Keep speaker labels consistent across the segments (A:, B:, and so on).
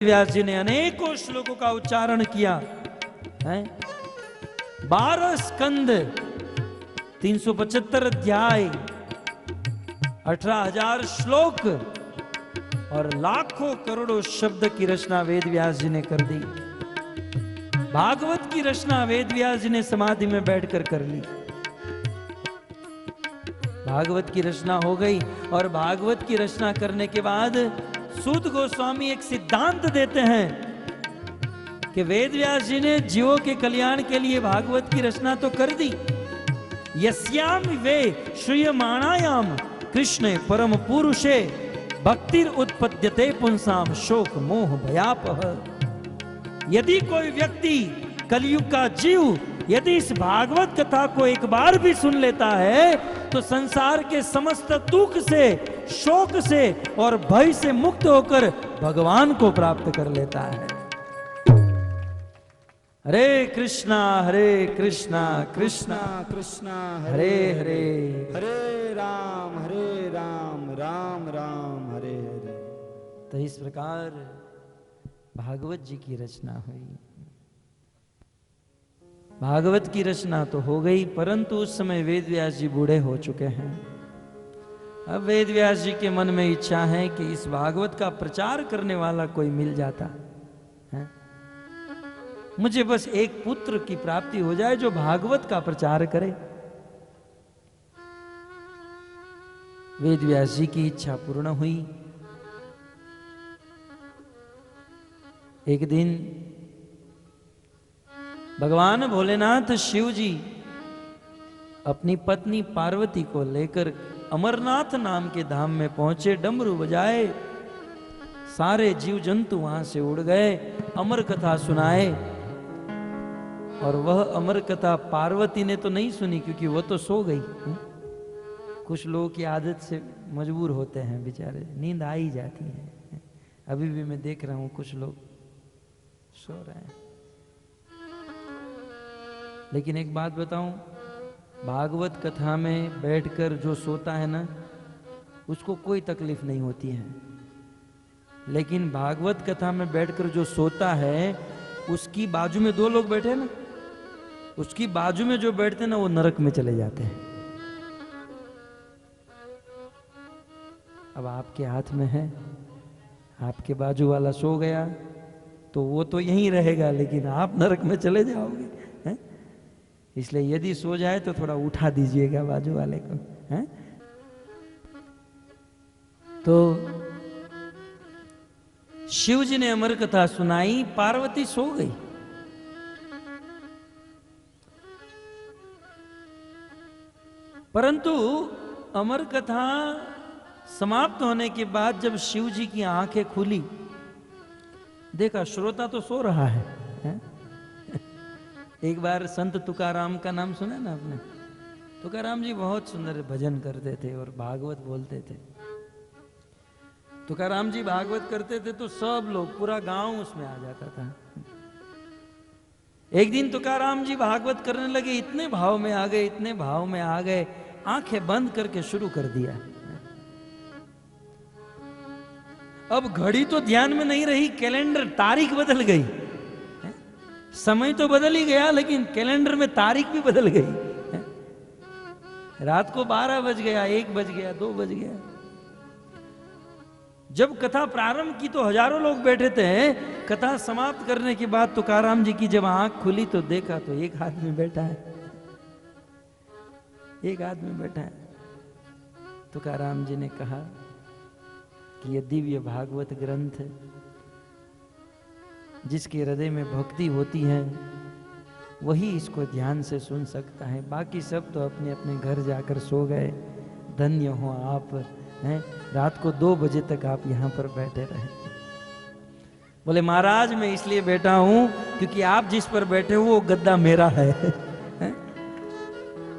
A: व्यास जी ने अनेकों श्लोकों का उच्चारण किया है। 12 स्कंद, 375 अध्याय, 18,000 श्लोक और लाखों करोड़ों शब्द की रचना वेद व्यास जी ने कर दी। भागवत की रचना वेद व्यास जी ने समाधि में बैठकर कर ली। भागवत की रचना हो गई और भागवत की रचना करने के बाद सूत गोस्वामी एक सिद्धांत देते हैं कि वेद व्यास जी ने जीवों के कल्याण के लिए भागवत की रचना तो कर दी। यस्याम वे श्रूयमाणायाम कृष्णे परम पुरुषे भक्तिर उत्पद्यते पुंसाम शोक मोह भयापह। यदि कोई व्यक्ति कलयुग का जीव यदि इस भागवत कथा को एक बार भी सुन लेता है तो संसार के समस्त दुख से, शोक से और भय से मुक्त होकर भगवान को प्राप्त कर लेता है। हरे कृष्णा कृष्णा कृष्णा हरे हरे,
B: हरे राम राम राम हरे हरे।
A: तो इस प्रकार भागवत जी की रचना हुई। भागवत की रचना तो हो गई, परंतु उस समय वेद व्यास जी बूढ़े हो चुके हैं। अब वेद व्यास जी के मन में इच्छा है कि इस भागवत का प्रचार करने वाला कोई मिल जाता है। मुझे बस एक पुत्र की प्राप्ति हो जाए जो भागवत का प्रचार करे। वेद व्यास जी की इच्छा पूर्ण हुई। एक दिन भगवान भोलेनाथ शिव जी अपनी पत्नी पार्वती को लेकर अमरनाथ नाम के धाम में पहुंचे। डमरू बजाए, सारे जीव जंतु वहां से उड़ गए, अमर कथा सुनाए। और वह अमर कथा पार्वती ने तो नहीं सुनी क्योंकि वो तो सो गई। कुछ लोगों की आदत से मजबूर होते हैं बेचारे, नींद आ ही जाती है। अभी भी मैं देख रहा हूं कुछ लोग सो रहे हैं। लेकिन एक बात बताऊं, भागवत कथा में बैठकर जो सोता है ना उसको कोई तकलीफ नहीं होती है। लेकिन भागवत कथा में बैठकर जो सोता है उसकी बाजू में दो लोग बैठे ना, उसकी बाजू में जो बैठते ना वो नरक में चले जाते हैं। अब आपके हाथ में है, आपके बाजू वाला सो गया तो वो तो यहीं रहेगा, लेकिन आप नरक में चले जाओगे। है? इसलिए यदि सो जाए तो थोड़ा उठा दीजिएगा बाजू वाले को। है? तो शिव जी ने अमर कथा सुनाई, पार्वती सो गई। परंतु अमर कथा समाप्त होने के बाद जब शिव जी की आंखें खुली, देखा श्रोता तो सो रहा है? एक बार संत तुकाराम का नाम सुना ना आपने? तुकाराम जी बहुत सुंदर भजन करते थे और भागवत बोलते थे। तुकाराम जी भागवत करते थे तो सब लोग, पूरा गांव उसमें आ जाता था। एक दिन तुकाराम जी भागवत करने लगे, इतने भाव में आ गए, इतने भाव में आ गए, आंखें बंद करके शुरू कर दिया। अब घड़ी तो ध्यान में नहीं रही, कैलेंडर तारीख बदल गई। समय तो बदल ही गया लेकिन कैलेंडर में तारीख भी बदल गई। रात को 12 बज गया, 1 बज गया, 2 बज गया। जब कथा प्रारंभ की तो हजारों लोग बैठे थे। कथा समाप्त करने के बाद तुकाराम जी की जब आंख खुली तो देखा तो एक आदमी बैठा है, एक आदमी बैठा है। तुकाराम जी ने कहा कि यह दिव्य भागवत ग्रंथ है, जिसके हृदय में भक्ति होती है वही इसको ध्यान से सुन सकता है। बाकी सब तो अपने अपने घर जाकर सो गए। धन्य हो आप, हैं? रात को 2 बजे तक आप यहाँ पर बैठे रहे। बोले महाराज मैं इसलिए बैठा हूं क्योंकि आप जिस पर बैठे हो वो गद्दा मेरा है।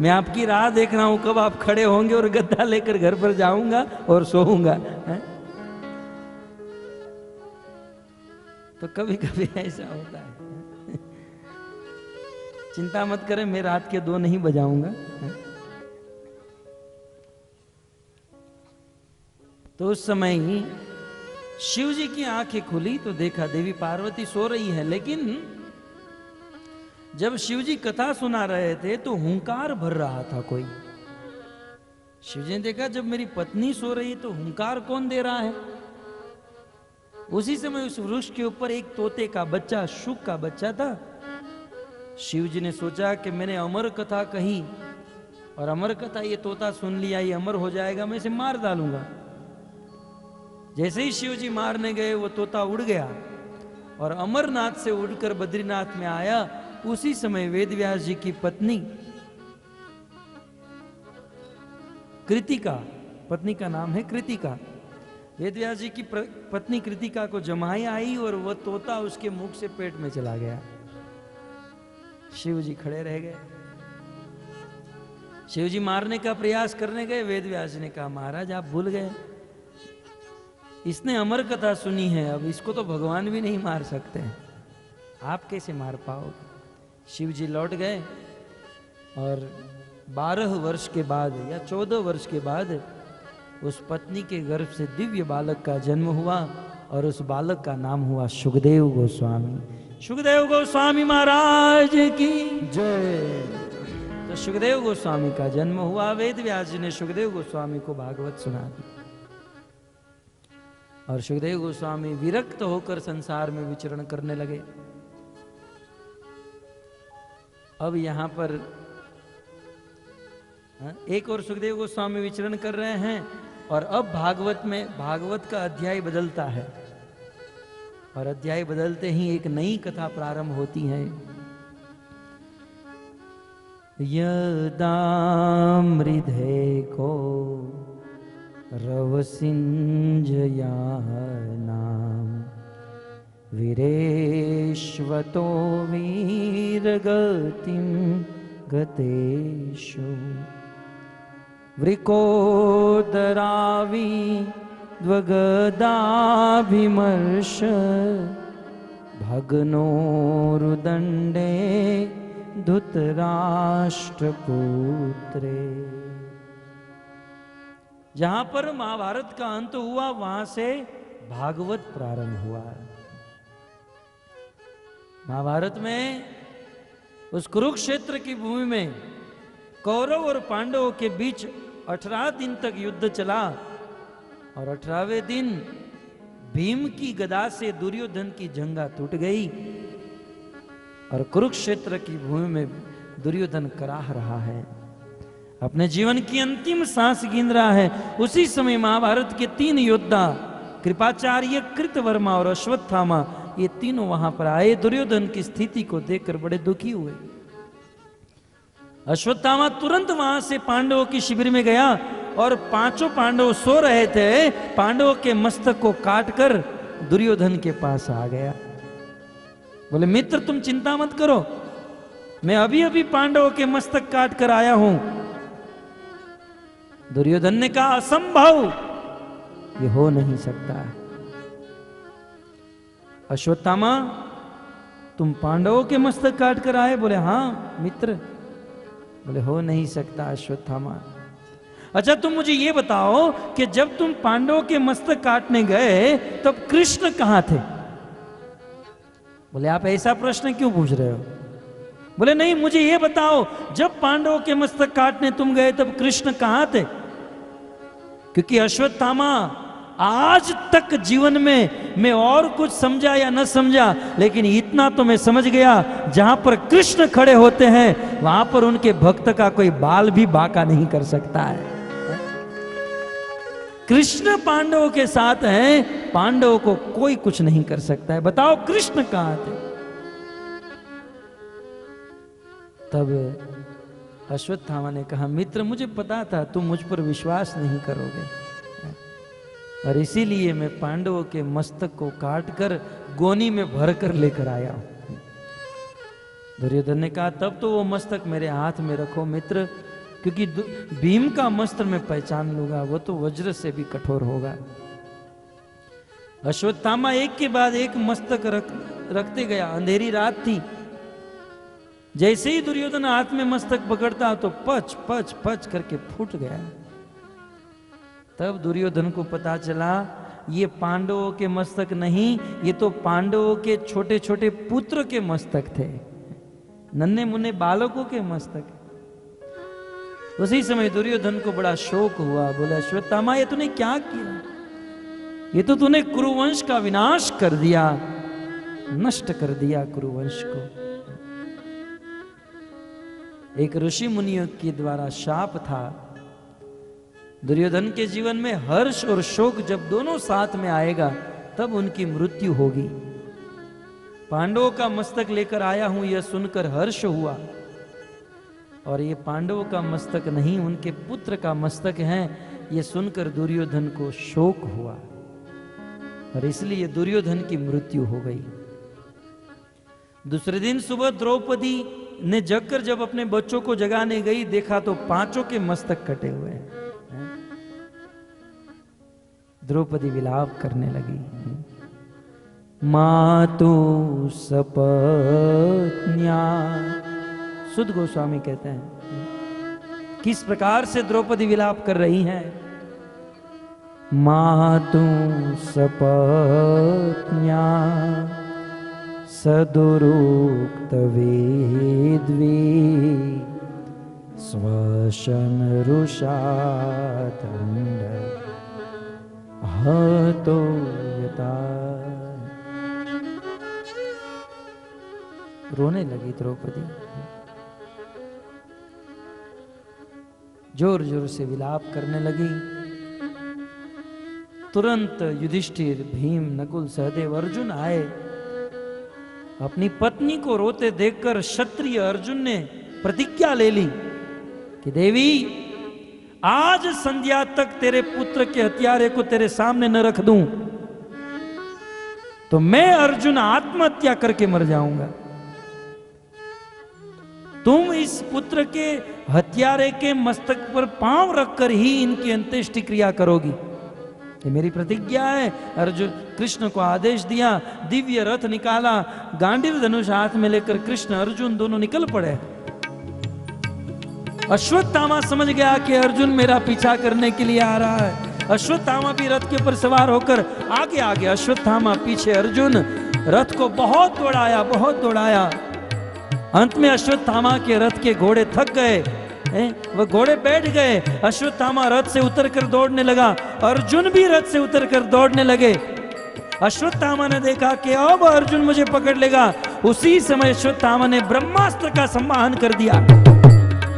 A: मैं आपकी राह देख रहा हूं कब आप खड़े होंगे और गद्दा लेकर घर पर जाऊंगा और सोऊंगा। तो कभी कभी ऐसा होता है। चिंता मत करें, मैं रात के 2 नहीं बजाऊंगा। तो उस समय ही शिव जी की आंखें खुली तो देखा देवी पार्वती सो रही है, लेकिन जब शिव जी कथा सुना रहे थे तो हुंकार भर रहा था कोई। शिव जी ने देखा जब मेरी पत्नी सो रही तो हुंकार कौन दे रहा है। उसी समय उस वृक्ष के ऊपर एक तोते का बच्चा, शुक का बच्चा था। शिव जी ने सोचा कि मैंने अमर कथा कही और अमर कथा ये तोता सुन लिया, ये अमर हो जाएगा, मैं इसे मार डालूंगा। जैसे ही शिव जी मारने गए वो तोता उड़ गया और अमरनाथ से उड़कर बद्रीनाथ में आया। उसी समय वेदव्यास जी की पत्नी कृतिका, पत्नी का नाम है कृतिका, वेदव्यास जी की पत्नी कृतिका को जमाई आई और वह तोता उसके मुख से पेट में चला गया। शिव जी खड़े रह गए। शिव जी मारने का प्रयास करने गए। वेदव्यास जी ने कहा महाराज आप भूल गए, इसने अमर कथा सुनी है, अब इसको तो भगवान भी नहीं मार सकते, आप कैसे मार पाओगे। शिव जी लौट गए और 12 वर्ष के बाद या 14 वर्ष के बाद उस पत्नी के गर्भ से दिव्य बालक का जन्म हुआ और उस बालक का नाम हुआ सुखदेव गोस्वामी। सुखदेव गोस्वामी महाराज की
B: जय।
A: तो सुखदेव गोस्वामी का जन्म हुआ। वेदव्यास जी ने सुखदेव गोस्वामी को भागवत सुना दी और सुखदेव गोस्वामी विरक्त होकर संसार में विचरण करने लगे। अब यहां पर एक और सुखदेव गोस्वामी विचरण कर रहे हैं और अब भागवत में भागवत का अध्याय बदलता है और अध्याय बदलते ही एक नई कथा प्रारंभ होती है। यदा मृधे को रवसिंजया नाम वीरेश्वतो वीरगतिं गतेषु वृकोदरावी द्वगदाभिमर्श भग्नोरुदण्डे धृतराष्ट्रपुत्रे। जहां पर महाभारत का अंत हुआ वहां से भागवत प्रारंभ हुआ। महाभारत में उस कुरुक्षेत्र की भूमि में कौरव और पांडवों के बीच 18 दिन तक युद्ध चला और 18वें दिन भीम की गदा से दुर्योधन की जंगा टूट गई और कुरुक्षेत्र की भूमि में दुर्योधन कराह रहा है, अपने जीवन की अंतिम सांस गिन रहा है। उसी समय महाभारत के 3 योद्धा कृपाचार्य, कृतवर्मा और अश्वत्थामा, ये तीनों वहां पर आए। दुर्योधन की स्थिति को देखकर बड़े दुखी हुए। अश्वत्थामा तुरंत वहां से पांडवों की शिविर में गया और 5 पांडव सो रहे थे, पांडवों के मस्तक को काटकर दुर्योधन के पास आ गया। बोले मित्र तुम चिंता मत करो, मैं अभी अभी पांडवों के मस्तक काट कर आया हूं। दुर्योधन ने कहा असंभव, ये हो नहीं सकता। अश्वत्थामा तुम पांडवों के मस्तक काट कर आए? बोले हाँ मित्र। बोले हो नहीं सकता अश्वत्थामा। अच्छा तुम मुझे ये बताओ कि जब तुम पांडवों के मस्तक काटने गए तब कृष्ण कहां थे? बोले आप ऐसा प्रश्न क्यों पूछ रहे हो? बोले नहीं मुझे ये बताओ जब पांडवों के मस्तक काटने तुम गए तब कृष्ण कहां थे? क्योंकि अश्वत्थामा आज तक जीवन में मैं और कुछ समझा या न समझा, लेकिन इतना तो मैं समझ गया, जहां पर कृष्ण खड़े होते हैं वहां पर उनके भक्त का कोई बाल भी बांका नहीं कर सकता है। कृष्ण पांडवों के साथ हैं, पांडवों को कोई कुछ नहीं कर सकता है। बताओ कृष्ण कहां थे? तब अश्वत्थामा ने कहा मित्र मुझे पता था तुम मुझ पर विश्वास नहीं करोगे और इसीलिए मैं पांडवों के मस्तक को काटकर गोनी में भरकर लेकर आया हूं। दुर्योधन ने कहा तब तो वो मस्तक मेरे हाथ में रखो मित्र, क्योंकि भीम का मस्त्र मैं पहचान लूंगा, वो तो वज्र से भी कठोर होगा। अश्वत्थामा एक के बाद एक मस्तक रखते गया। अंधेरी रात थी। जैसे ही दुर्योधन हाथ में मस्तक पकड़ता तो पच पच पच करके फूट गया। तब दुर्योधन को पता चला ये पांडवों के मस्तक नहीं, ये तो पांडवों के छोटे छोटे पुत्र के मस्तक थे, नन्हे मुन्ने बालकों के मस्तक। उसी समय दुर्योधन को बड़ा शोक हुआ, बोला अश्वत्थामा ये तूने क्या किया, ये तो तूने कुरुवंश का विनाश कर दिया, नष्ट कर दिया कुरुवंश को। एक ऋषि मुनियों के द्वारा शाप था, दुर्योधन के जीवन में हर्ष और शोक जब दोनों साथ में आएगा तब उनकी मृत्यु होगी। पांडवों का मस्तक लेकर आया हूं यह सुनकर हर्ष हुआ, और ये पांडवों का मस्तक नहीं उनके पुत्र का मस्तक है, यह सुनकर दुर्योधन को शोक हुआ, और इसलिए दुर्योधन की मृत्यु हो गई। दूसरे दिन सुबह द्रौपदी ने जगकर जब अपने बच्चों को जगाने गई, देखा तो पांचों के मस्तक कटे हुए हैं। द्रौपदी विलाप करने लगी, मातु सपत्न्या। सुध गोस्वामी कहते हैं किस प्रकार से द्रौपदी विलाप कर रही हैं। मातु सपत्न्या सदुरुक्त वेद्वे स्वशन रुषा दंड हतो यथा। रोने लगी द्रौपदी, जोर जोर से विलाप करने लगी। तुरंत युधिष्ठिर, भीम, नकुल, सहदेव, अर्जुन आए। अपनी पत्नी को रोते देखकर क्षत्रिय अर्जुन ने प्रतिज्ञा ले ली कि देवी आज संध्या तक तेरे पुत्र के हत्यारे को तेरे सामने न रख दूं तो मैं अर्जुन आत्महत्या करके मर जाऊंगा। तुम इस पुत्र के हत्यारे के मस्तक पर पांव रखकर ही इनकी अंत्येष्टि क्रिया करोगी, ये मेरी प्रतिज्ञा है। अर्जुन कृष्ण को आदेश दिया, दिव्य रथ निकाला, गांडीव धनुष हाथ में लेकर कृष्ण अर्जुन दोनों निकल पड़े। अश्वत्थामा समझ गया कि अर्जुन मेरा पीछा करने के लिए आ रहा है। अश्वत्थामा भी रथ के ऊपर सवार होकर आगे आगे, अश्वत्थामा पीछे। अर्जुन रथ को बहुत दौड़ाया, बहुत दौड़ाया। अंत में अश्वत्थामा के रथ के घोड़े थक गए, वह घोड़े बैठ गए। अश्वत्थामा रथ से उतरकर दौड़ने लगा, अर्जुन भी रथ से उतरकर दौड़ने लगे। अश्वत्थामा ने देखा कि अब अर्जुन मुझे पकड़ लेगा। उसी समय अश्वत्थामा ने ब्रह्मास्त्र का संवाहन कर दिया।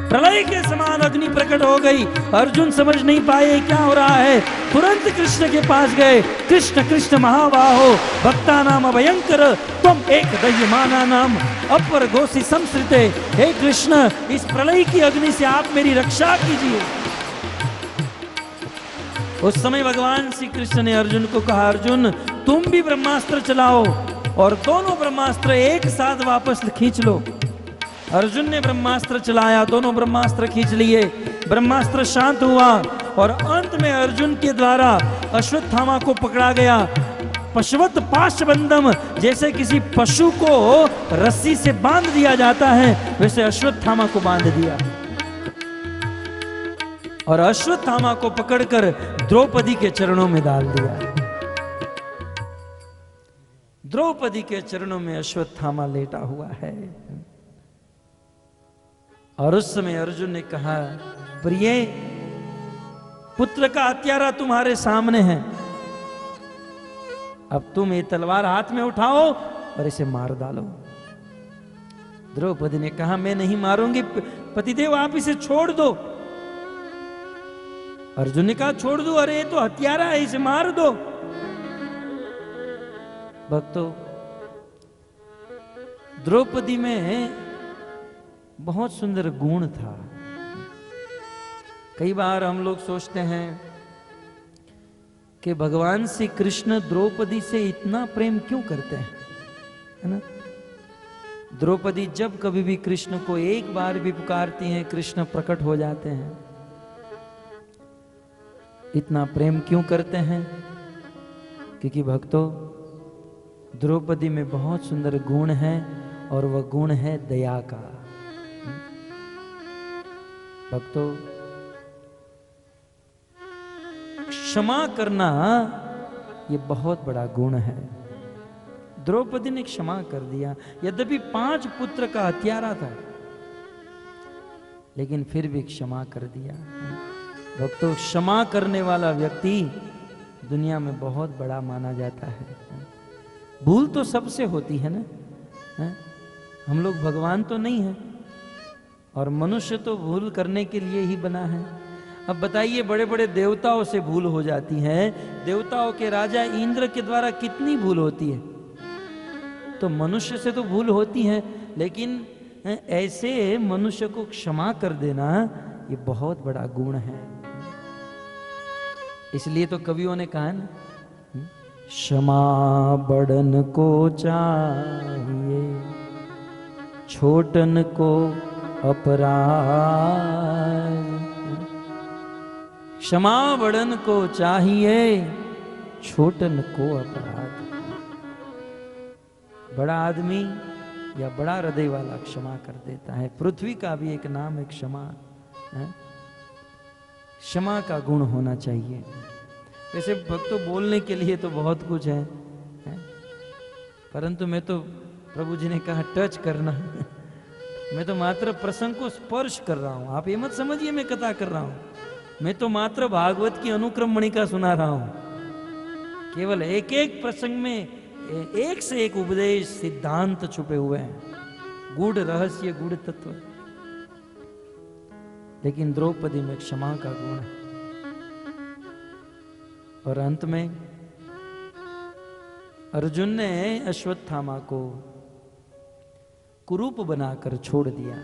A: प्रलय के समान अग्नि प्रकट हो गई। अर्जुन समझ नहीं पाए क्या हो रहा है, तुरंत कृष्ण के पास गए। कृष्ण कृष्ण महाबाहो भक्ता नाम भयंकर तुम एक दह्यमाना नाम अपर घोषी संस्कृते। हे कृष्ण, इस प्रलय की अग्नि से आप मेरी रक्षा कीजिए। उस समय भगवान श्री कृष्ण ने अर्जुन को कहा, अर्जुन तुम भी ब्रह्मास्त्र चलाओ और दोनों ब्रह्मास्त्र एक साथ वापस खींच लो। अर्जुन ने ब्रह्मास्त्र चलाया, दोनों ब्रह्मास्त्र खींच लिए। ब्रह्मास्त्र शांत हुआ और अंत में अर्जुन के द्वारा अश्वत्थामा को पकड़ा गया। पशुवत पाशबंधम, जैसे किसी पशु को रस्सी से बांध दिया जाता है, वैसे अश्वत्थामा को बांध दिया और अश्वत्थामा को पकड़कर द्रौपदी के चरणों में डाल दिया। द्रौपदी के चरणों में अश्वत्थामा लेटा हुआ है। और उस समय अर्जुन ने कहा, प्रिय, पुत्र का हत्यारा तुम्हारे सामने है, अब तुम ये तलवार हाथ में उठाओ और इसे मार डालो। द्रौपदी ने कहा, मैं नहीं मारूंगी पतिदेव, आप इसे छोड़ दो। अर्जुन ने कहा, छोड़ दो, अरे ये तो हत्यारा है, इसे मार दो। भक्तों, द्रौपदी में बहुत सुंदर गुण था। कई बार हम लोग सोचते हैं कि भगवान श्री कृष्ण द्रौपदी से इतना प्रेम क्यों करते हैं, है ना। द्रौपदी जब कभी भी कृष्ण को एक बार भी पुकारती हैं, कृष्ण प्रकट हो जाते हैं। इतना प्रेम क्यों करते हैं? क्योंकि भक्तों, द्रौपदी में बहुत सुंदर गुण है और वह गुण है दया का। भक्तों, क्षमा करना ये बहुत बड़ा गुण है। द्रौपदी ने क्षमा कर दिया, यद्यपि 5 पुत्र का हत्यारा था, लेकिन फिर भी क्षमा कर दिया। भक्तों, क्षमा करने वाला व्यक्ति दुनिया में बहुत बड़ा माना जाता है। भूल तो सबसे होती है ना, हम लोग भगवान तो नहीं है, और मनुष्य तो भूल करने के लिए ही बना है। अब बताइए, बड़े बड़े देवताओं से भूल हो जाती है, देवताओं के राजा इंद्र के द्वारा कितनी भूल होती है, तो मनुष्य से तो भूल होती है, लेकिन ऐसे मनुष्य को क्षमा कर देना ये बहुत बड़ा गुण है। इसलिए तो कवियों ने कहा ना, क्षमा बड़न को चाहिए, छोटन को अपराध। क्षमा बड़न को चाहिए, छोटन को अपराध। बड़ा आदमी या बड़ा हृदय वाला क्षमा कर देता है। पृथ्वी का भी एक नाम है क्षमा है। क्षमा का गुण होना चाहिए। वैसे भक्तों, बोलने के लिए तो बहुत कुछ है, परंतु मैं तो, प्रभु जी ने कहा टच करना, मैं तो मात्र प्रसंग को स्पर्श कर रहा हूं। आप ये मत समझिए मैं कथा कर रहा हूं, मैं तो मात्र भागवत की अनुक्रम मणिका सुना रहा हूं। केवल एक एक प्रसंग में एक से एक उपदेश सिद्धांत छुपे हुए हैं, गूढ़ रहस्य, गूढ़ तत्व। लेकिन द्रौपदी में क्षमा का गुण है। और अंत में अर्जुन ने अश्वत्थामा को कुरूप बनाकर छोड़ दिया।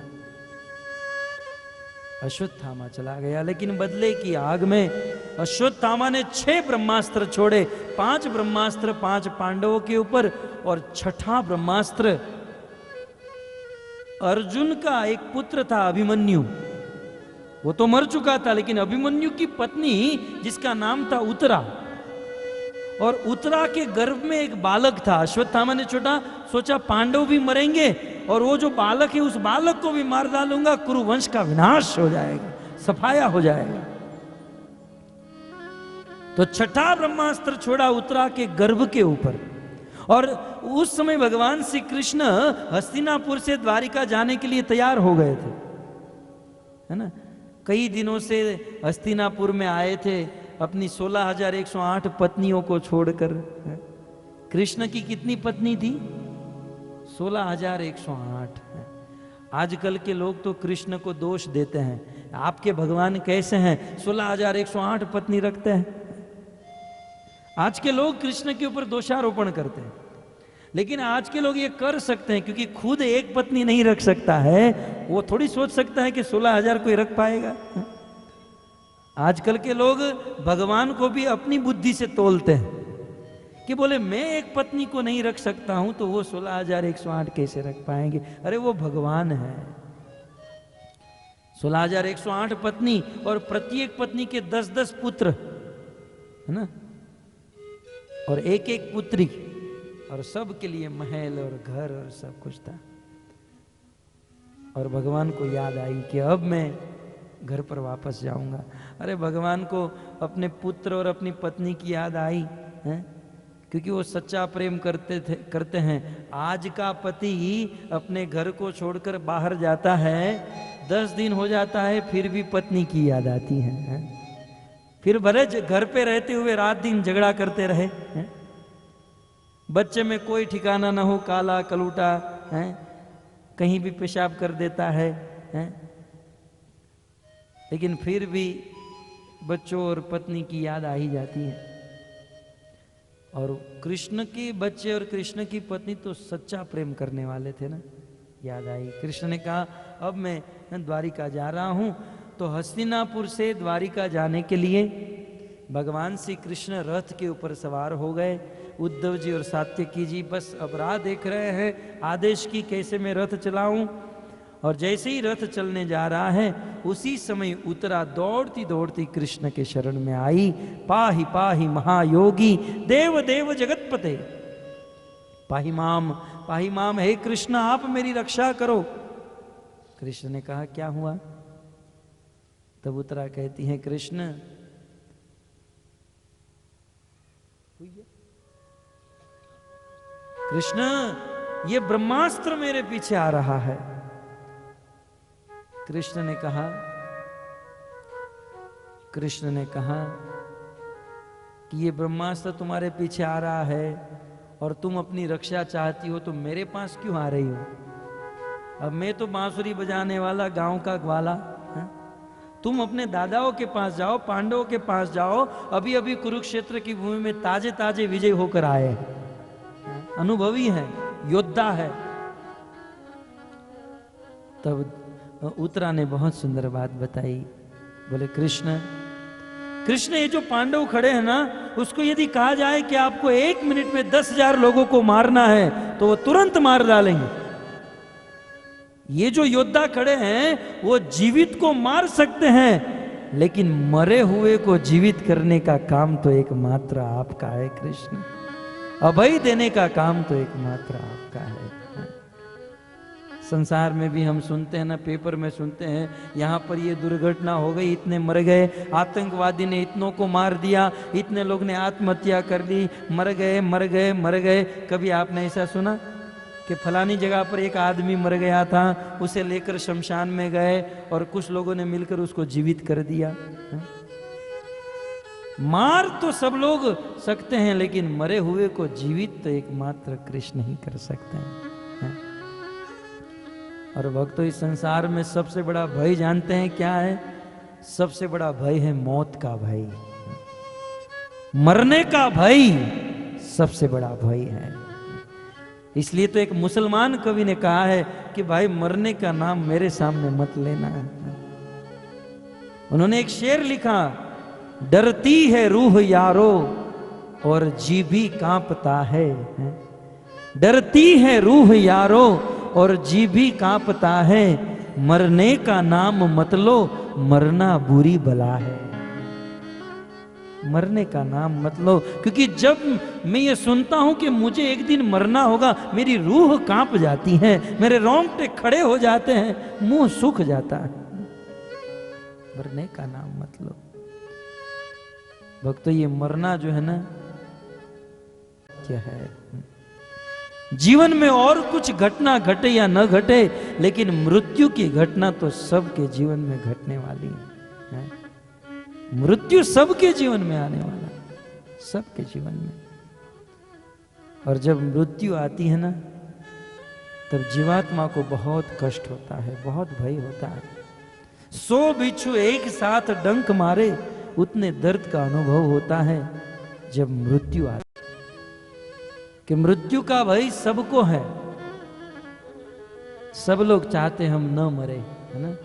A: अश्वत्थामा चला गया, लेकिन बदले की आग में अश्वत्थामा ने 6 ब्रह्मास्त्र छोड़े। 5 ब्रह्मास्त्र 5 पांडवों के ऊपर, और 6ठा ब्रह्मास्त्र अर्जुन का एक पुत्र था अभिमन्यु, वो तो मर चुका था, लेकिन अभिमन्यु की पत्नी जिसका नाम था उत्तरा, और उत्तरा के गर्भ में एक बालक था। अश्वत्थामा ने सोचा पांडव भी मरेंगे, और वो जो बालक है उस बालक को भी मार डालूंगा, कुरुवंश का विनाश हो जाएगा, सफाया हो जाएगा। तो 6ठा ब्रह्मास्त्र छोड़ा उत्तरा के गर्भ के ऊपर। और उस समय भगवान श्री कृष्ण हस्तिनापुर से द्वारिका जाने के लिए तैयार हो गए थे, है ना। कई दिनों से हस्तिनापुर में आए थे अपनी 16,108 पत्नियों को छोड़कर। कृष्ण की कितनी पत्नी थी? 16,108। आजकल के लोग तो कृष्ण को दोष देते हैं, आपके भगवान कैसे हैं 16,108 पत्नी रखते हैं। आज के लोग कृष्ण के ऊपर दोषारोपण करते हैं, लेकिन आज के लोग ये कर सकते हैं क्योंकि खुद एक पत्नी नहीं रख सकता है, वो थोड़ी सोच सकता है कि 16,000 कोई रख पाएगा। आजकल के लोग भगवान को भी अपनी बुद्धि से तोलते हैं कि बोले मैं एक पत्नी को नहीं रख सकता हूं तो वो 16,108 कैसे रख पाएंगे। अरे वो भगवान है। 16,108 पत्नी, और प्रत्येक पत्नी के 10-10 पुत्र, है ना, और एक एक पुत्री, और सब के लिए महल और घर और सब कुछ था। और भगवान को याद आई कि अब मैं घर पर वापस जाऊंगा। अरे भगवान को अपने पुत्र और अपनी पत्नी की याद आई है, क्योंकि वो सच्चा प्रेम करते हैं। आज का पति अपने घर को छोड़कर बाहर जाता है, 10 दिन हो जाता है, फिर भी पत्नी की याद आती है। फिर भले घर पे रहते हुए रात दिन झगड़ा करते रहे, बच्चे में कोई ठिकाना ना हो, काला कलूटा है, कहीं भी पेशाब कर देता है, लेकिन फिर भी बच्चों और पत्नी की याद आ ही जाती है। और कृष्ण के बच्चे और कृष्ण की पत्नी तो सच्चा प्रेम करने वाले थे ना, याद आई। कृष्ण ने कहा अब मैं द्वारिका जा रहा हूं। तो हस्तिनापुर से द्वारिका जाने के लिए भगवान श्री कृष्ण रथ के ऊपर सवार हो गए। उद्धव जी और सात्यकी जी बस अब राह देख रहे हैं आदेश की, कैसे मैं रथ चलाऊं। और जैसे ही रथ चलने जा रहा है उसी समय उत्तरा दौड़ती दौड़ती कृष्ण के शरण में आई। पाहि पाहि महायोगी देव देव जगतपते, पाहि माम, हे कृष्ण आप मेरी रक्षा करो। कृष्ण ने कहा क्या हुआ? तब उत्तरा कहती है कृष्ण कृष्ण ये ब्रह्मास्त्र मेरे पीछे आ रहा है। कृष्ण ने कहा कि ये ब्रह्मास्त्र तुम्हारे पीछे आ रहा है और तुम अपनी रक्षा चाहती हो तो मेरे पास क्यों आ रही हो? अब मैं तो बांसुरी बजाने वाला गांव का ग्वाला, तुम अपने दादाओं के पास जाओ, पांडवों के पास जाओ, अभी अभी कुरुक्षेत्र की भूमि में ताजे ताजे विजय होकर आए हैं, अनुभवी है, योद्धा है। तब उत्तरा ने बहुत सुंदर बात बताई। बोले कृष्ण ये जो पांडव खड़े हैं ना, उसको यदि कहा जाए कि आपको 1 मिनट में 10,000 लोगों को मारना है तो वो तुरंत मार डालेंगे। ये जो योद्धा खड़े हैं वो जीवित को मार सकते हैं, लेकिन मरे हुए को जीवित करने का काम तो एकमात्र आपका है कृष्ण। अभय देने का काम तो एकमात्र आपका है। संसार में भी हम सुनते हैं ना, पेपर में सुनते हैं, यहाँ पर ये दुर्घटना हो गई, इतने मर गए, आतंकवादी ने इतनों को मार दिया, इतने लोग ने आत्महत्या कर ली, मर गए। कभी आपने ऐसा सुना कि फलानी जगह पर एक आदमी मर गया था, उसे लेकर शमशान में गए और कुछ लोगों ने मिलकर उसको जीवित कर दिया? मार तो सब लोग सकते हैं, लेकिन मरे हुए को जीवित तो एकमात्र कृष्ण ही कर सकते हैं। और भक्तों, इस संसार में सबसे बड़ा भय जानते हैं क्या है? सबसे बड़ा भय है मौत का भय, मरने का भय सबसे बड़ा भय है। इसलिए तो एक मुसलमान कवि ने कहा है कि भाई मरने का नाम मेरे सामने मत लेना। उन्होंने एक शेर लिखा, डरती है रूह यारो और जी भी कांपता है। डरती है रूह यारो और जी भी कांपता है, मरने का नाम मत लो, मरना बुरी बला है। मरने का नाम मत लो, क्योंकि जब मैं ये सुनता हूं कि मुझे एक दिन मरना होगा, मेरी रूह कांप जाती है, मेरे रोंगटे खड़े हो जाते हैं, मुंह सूख जाता है। मरने का नाम मत लो। भक्तों, ये मरना जो है ना, क्या है? जीवन में और कुछ घटना घटे या न घटे, लेकिन मृत्यु की घटना तो सबके जीवन में घटने वाली है। मृत्यु सबके जीवन में आने वाला, सबके जीवन में। और जब मृत्यु आती है ना, तब जीवात्मा को बहुत कष्ट होता है, बहुत भय होता है। 100 बिच्छू एक साथ डंक मारे, उतने दर्द का अनुभव होता है जब मृत्यु आती है। कि मृत्यु का भय सबको है, सब लोग चाहते हम न मरे, है ना।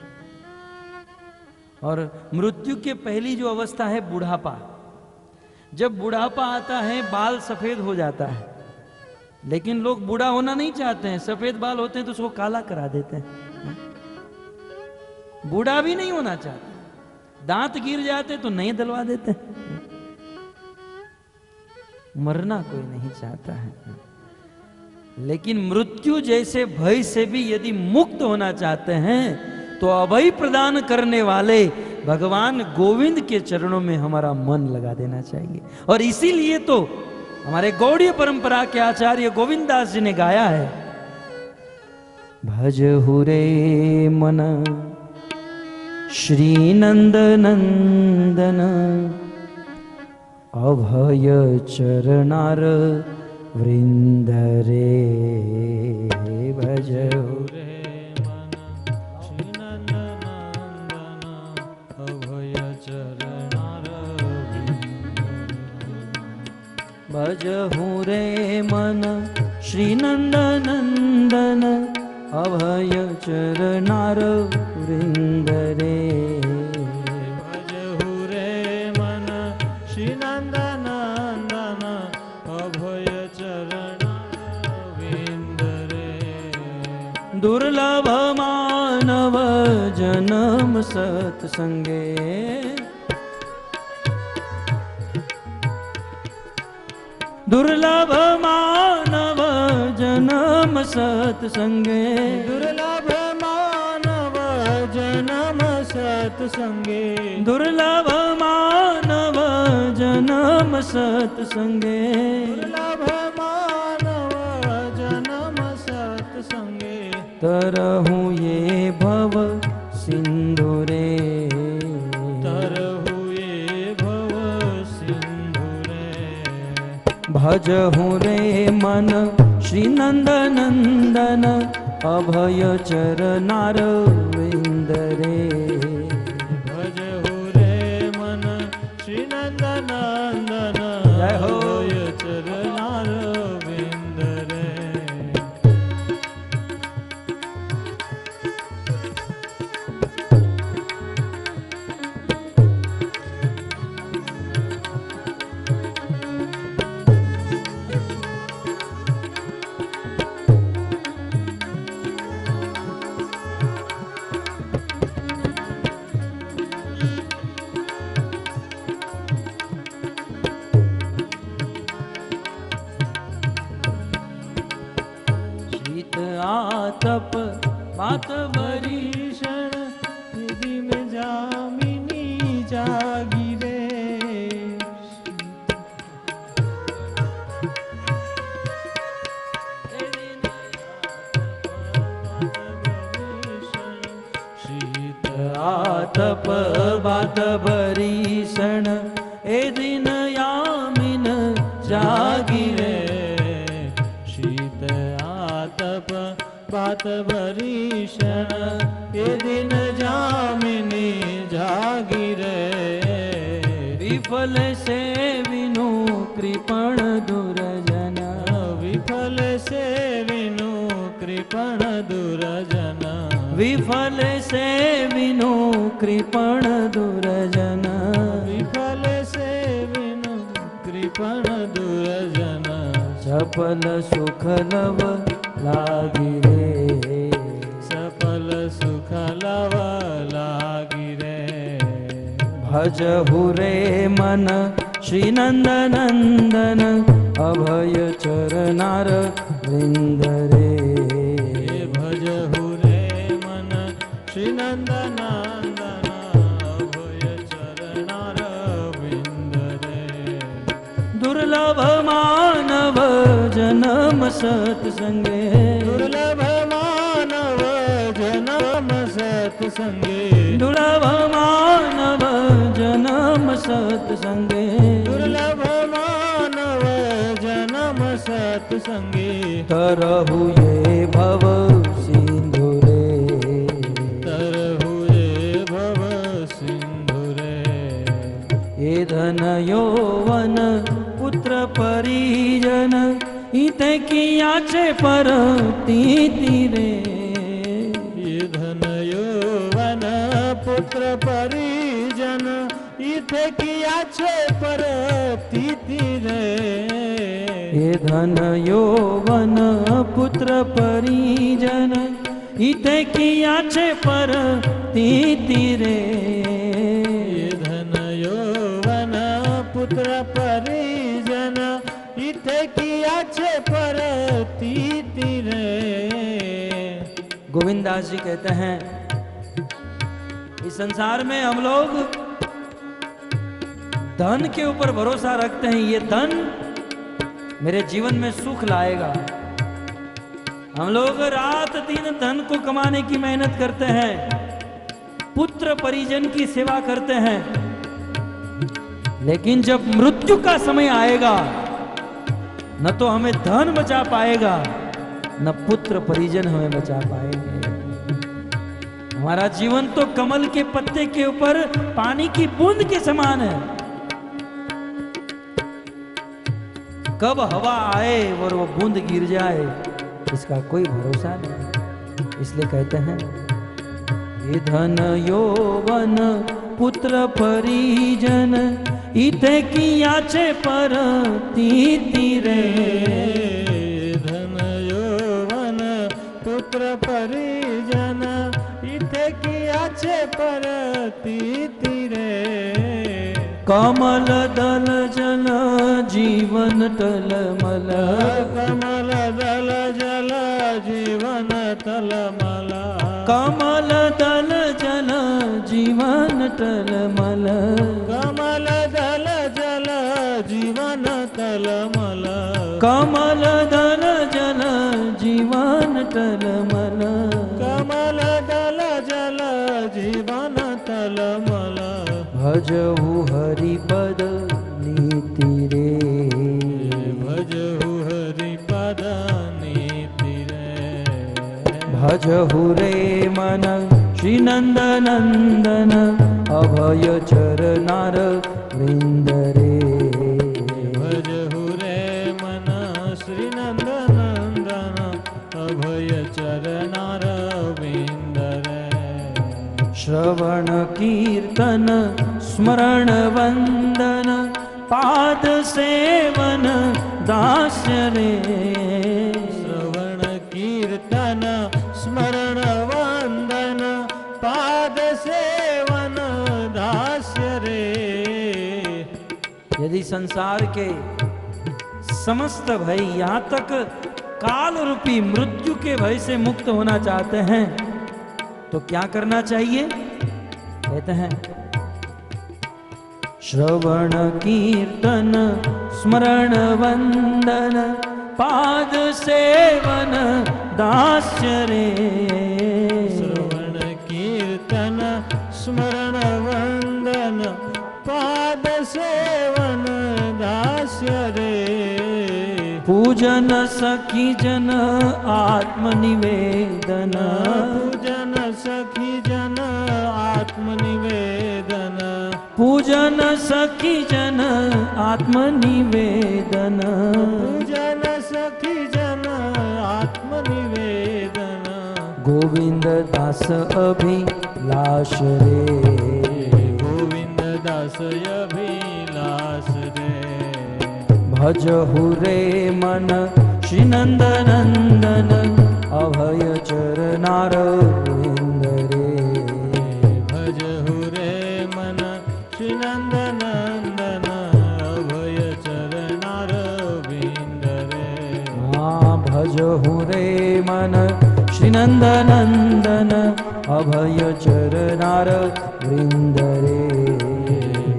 A: और मृत्यु के पहली जो अवस्था है बुढ़ापा। जब बुढ़ापा आता है, बाल सफेद हो जाता है, लेकिन लोग बूढ़ा होना नहीं चाहते हैं। सफेद बाल होते हैं तो उसको काला करा देते हैं। बूढ़ा भी नहीं होना चाहते, दांत गिर जाते तो नहीं दलवा देते हैं। मरना कोई नहीं चाहता है, लेकिन मृत्यु जैसे भय से भी यदि मुक्त होना चाहते हैं तो अभय प्रदान करने वाले भगवान गोविंद के चरणों में हमारा मन लगा देना चाहिए। और इसीलिए तो हमारे गौड़ीय परंपरा के आचार्य गोविंदास जी ने गाया है, भजहु रे मन श्री नंद नंदन, अभय चरणार वृंद रे। भजहु रे मन श्री नंद नंदन, अभय चरणार वृंद। भजहु रे मन श्री नंद नंदन, अभय चरणार वृंद रे। दुर्लभ मानव जन्म सत्संगे, दुर्लभ मानव जन्म सत्संगे, दुर्लभ मानव जन्म सत्संगे, दुर्लभ मानव जन्म सत्संगे
B: दुर्लभ मानव जन्म सत्संगे
A: तरहु ये भव सिंधु रे
B: तरहु ये भव सिंधु रे
A: भजहु रे मन श्री नंद नंदन अभय चरनार विंद रे
B: भजहु रे मन श्री नंद नंदन
A: जय हो।
B: अभय चरनार विंद रे
A: शीत आतप बात
B: भरीषण निधि में जामिनी जागी रे शीत
A: आतप बात भरीषण ए दिन यामिन जागी रे
B: शीत आतप बात भरीषण ये दिन जामिनी जागी रे
A: विफल से विनु कृपण दुर्जन
B: विफल से विनु कृपण दुर्जन
A: विफल से विनु कृपण दुर्जन
B: विफल से विनु कृपण दुर्जन
A: सफल सुख लव लागी रे
B: सफल सुख लव लागी रे
A: भजहु रे मन श्री नंद नंदन अभय चरनार वृंद रे
B: भजहु रे मन श्री नंद नंदन अभय चरनार विंद रे
A: दुर्लभ मानव जन्म सत्संगे
B: दुर्लभ मानव जन्म सत्संगे
A: दुर्लभ मानव जन्म सत्संगे
B: दुर्लभ मानव जन्म सत्संगे
A: तरहु ये भव सिंधु रे
B: तरहु ये भव सिंधु रे
A: ये धन यौवन पुत्र परिजन इते किया छे पर तीरे
B: ये धन यौवन पुत्र परिजन इथे किया छे पर रे
A: ये धन यौवन पुत्र परिजन इते किया छे पर तीरे
B: ये धन यौवन पुत्र परिजन इथे किया छे पर रे
A: गोविंद दास जी कहते हैं इस संसार में हम लोग धन के ऊपर भरोसा रखते हैं, ये धन मेरे जीवन में सुख लाएगा। हम लोग रात दिन धन को कमाने की मेहनत करते हैं, पुत्र परिजन की सेवा करते हैं, लेकिन जब मृत्यु का समय आएगा न तो हमें धन बचा पाएगा न पुत्र परिजन हमें बचा पाएंगे। हमारा जीवन तो कमल के पत्ते के ऊपर पानी की बूंद के समान है, कब हवा आए और वो बूंद गिर जाए इसका कोई भरोसा नहीं। इसलिए कहते हैं ये धन यौवन पुत्र परिजन इते किया छे पर तीरे
B: धन यौवन पुत्र परिजन इथे किया छे पर तीरे
A: कमल दल जल जीवन टलमल
B: कमल दल जल जीवन तलमल
A: कमल दल जल जीवन टलमल
B: कमल दल जल
A: कमल दल जल जीवन टलमल,
B: कमल दल जल जीवन तलमल,
A: भजहु हरिपद नीति रे,
B: भजहु हरिपद नीति रे,
A: भजहु रे मन श्री नंद नंदन, अभय चरनार वृंद रे,
B: भजहु रे मन श्री नंद नंदन, अभय चरनार वृंद रे,
A: श्रवण कीर्तन स्मरण वंदन, पाद सेवन दास्य रे,
B: श्रवण कीर्तन स्मरण वंदन, पाद सेवन दास्य रे।
A: यदि संसार के समस्त भय, यहाँ तक काल रूपी मृत्यु के भय से मुक्त होना चाहते हैं तो क्या करना चाहिए? कहते हैं श्रवण कीर्तन स्मरण वंदन, पाद सेवन दास्य रे,
B: श्रवण कीर्तन स्मरण वंदन, पाद सेवन दास्य रे,
A: पूजन सखी जन आत्मनिवेदन,
B: पूजन सखी जन आत्मनिवेदन,
A: पूजन सखी जन आत्मनिवेदन,
B: पूजन सखी जन आत्मनिवेदन,
A: गोविंद दास अभिलाष रे,
B: गोविंद दास अभिलाष रे,
A: भजहु रे मन श्री नंद नंदन, अभय चरनार वृंद रे,
B: भजहु रे मन श्री नंद नंदन, अभय चरनार वृंद रे,
A: भजहु रे मन श्री नंद नंदन, अभय चरनार वृंद रे।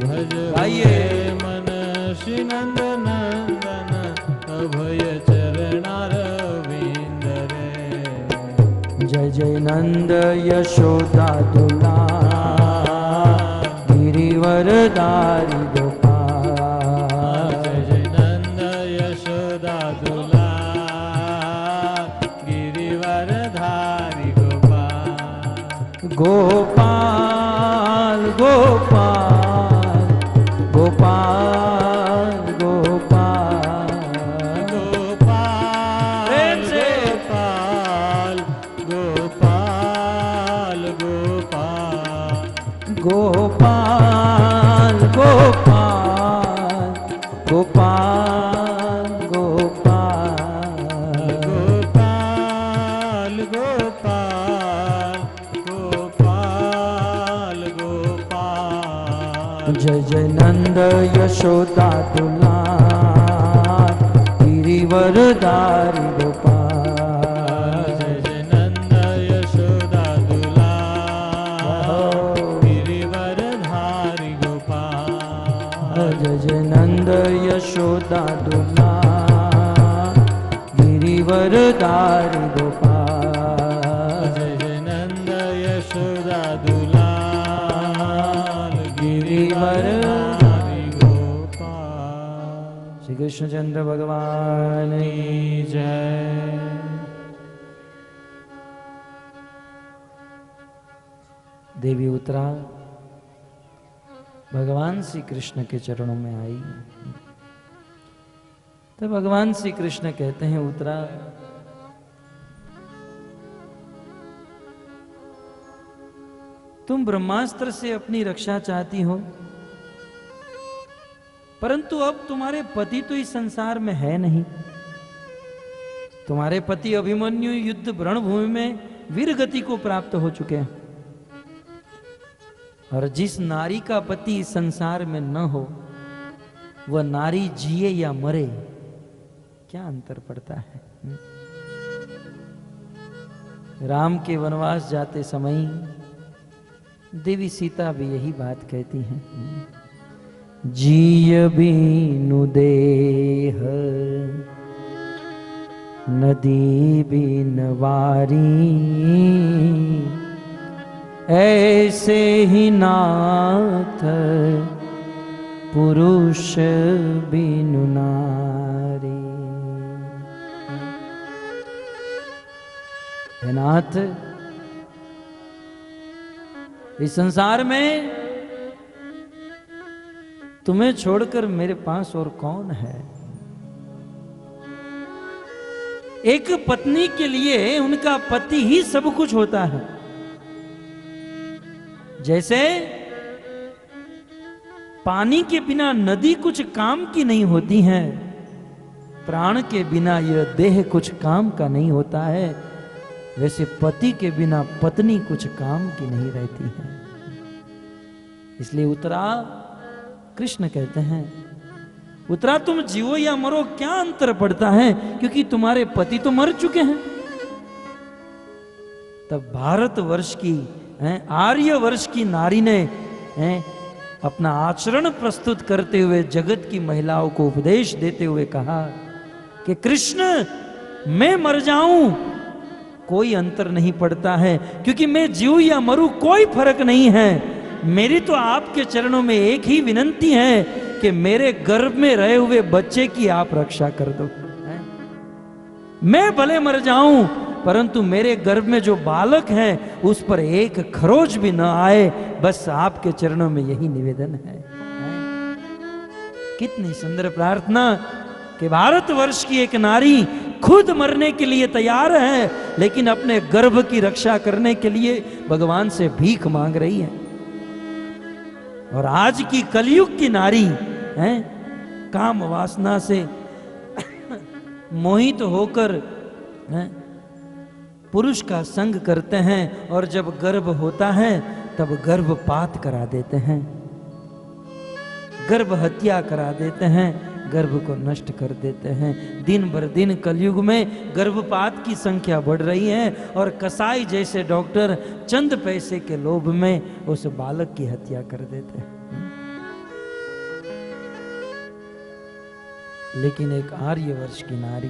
B: भजहु रे मन श्री नंद नंदन, अभय चरनार वृंद रे।
A: जय जय नंद यशोदा दुलार, गिरिवर दारी गोपाल,
B: जय जय नंद यशोदा दुलार, गिरिवर धारी गोपाल,
A: गोपाल गोपाल गोपाल गोपाल,
B: गोपाल
A: प्रेम से
B: गोपाल गोपाल गोपाल,
A: गोपाल गोपाल गोपाल गोपाल,
B: गोपाल गोपाल गोपाल गोपाल,
A: जय जय नंद यशोदा दुलार, गिरिवर दारी गोपाल,
B: जय जय नंद यशोदा दुलार, गिरिवर धारी गोपाल,
A: जय जय नंद यशोदा दुलार, गिरिवर दारी गोपाल,
B: जय जय नंद यशोदा दुलार, गिरिवर धारी गोपाल।
A: श्री कृष्णचंद्र भगवान की
B: जय।
A: देवी उत्तरा भगवान श्री कृष्ण के चरणों में आई तो भगवान श्री कृष्ण कहते हैं उत्तरा, तुम ब्रह्मास्त्र से अपनी रक्षा चाहती हो, परंतु अब तुम्हारे पति तो इस संसार में है नहीं। तुम्हारे पति अभिमन्यु युद्ध रणभूमि में वीर गति को प्राप्त हो चुके हैं, और जिस नारी का पति इस संसार में न हो वह नारी जिए या मरे, क्या अंतर पड़ता है? राम के वनवास जाते समय देवी सीता भी यही बात कहती हैं, जीय बीनु देह नदी बिन वारी, ऐसे ही नाथ पुरुष बिनु नारी। हे नाथ, इस संसार में तुम्हें छोड़कर मेरे पास और कौन है। एक पत्नी के लिए उनका पति ही सब कुछ होता है। जैसे पानी के बिना नदी कुछ काम की नहीं होती है, प्राण के बिना यह देह कुछ काम का नहीं होता है, वैसे पति के बिना पत्नी कुछ काम की नहीं रहती है। इसलिए उत्तरा, कृष्ण कहते हैं, उत्तरा तुम जीवो या मरो क्या अंतर पड़ता है, क्योंकि तुम्हारे पति तो मर चुके हैं। तब भारतवर्ष की आर्य वर्ष की नारी ने अपना आचरण प्रस्तुत करते हुए जगत की महिलाओं को उपदेश देते हुए कहा कि कृष्ण, मैं मर जाऊं कोई अंतर नहीं पड़ता है, क्योंकि मैं जीव या मरूं कोई फर्क नहीं है। मेरी तो आपके चरणों में एक ही विनंती है कि मेरे गर्भ में रहे हुए बच्चे की आप रक्षा कर दो। मैं भले मर जाऊं, परंतु मेरे गर्भ में जो बालक है उस पर एक खरोच भी न आए, बस आपके चरणों में यही निवेदन है। कितनी सुंदर प्रार्थना कि भारतवर्ष की एक नारी खुद मरने के लिए तैयार है, लेकिन अपने गर्भ की रक्षा करने के लिए भगवान से भीख मांग रही है। और आज की कलयुग की नारी है काम वासना से मोहित होकर पुरुष का संग करते हैं, और जब गर्भ होता है तब गर्भपात करा देते हैं, गर्भ हत्या करा देते हैं, गर्भ को नष्ट कर देते हैं। दिन भर दिन कलयुग में गर्भपात की संख्या बढ़ रही है, और कसाई जैसे डॉक्टर चंद पैसे के लोभ में उस बालक की हत्या कर देते हैं। लेकिन एक आर्य वर्ष की नारी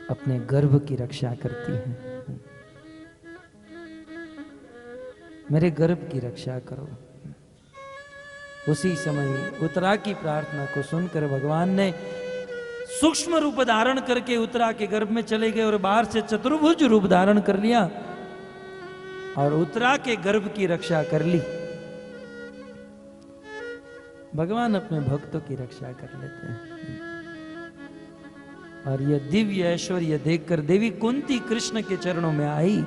A: अपने गर्भ की रक्षा करती है। मेरे गर्भ की रक्षा करो। उसी समय उत्तरा की प्रार्थना को सुनकर भगवान ने सूक्ष्म रूप धारण करके उत्तरा के गर्भ में चले गए और बाहर से चतुर्भुज रूप धारण कर लिया और उत्तरा के गर्भ की रक्षा कर ली। भगवान अपने भक्तों की रक्षा कर लेते हैं। और यह दिव्य ऐश्वर्य देखकर देवी कुंती कृष्ण के चरणों में आई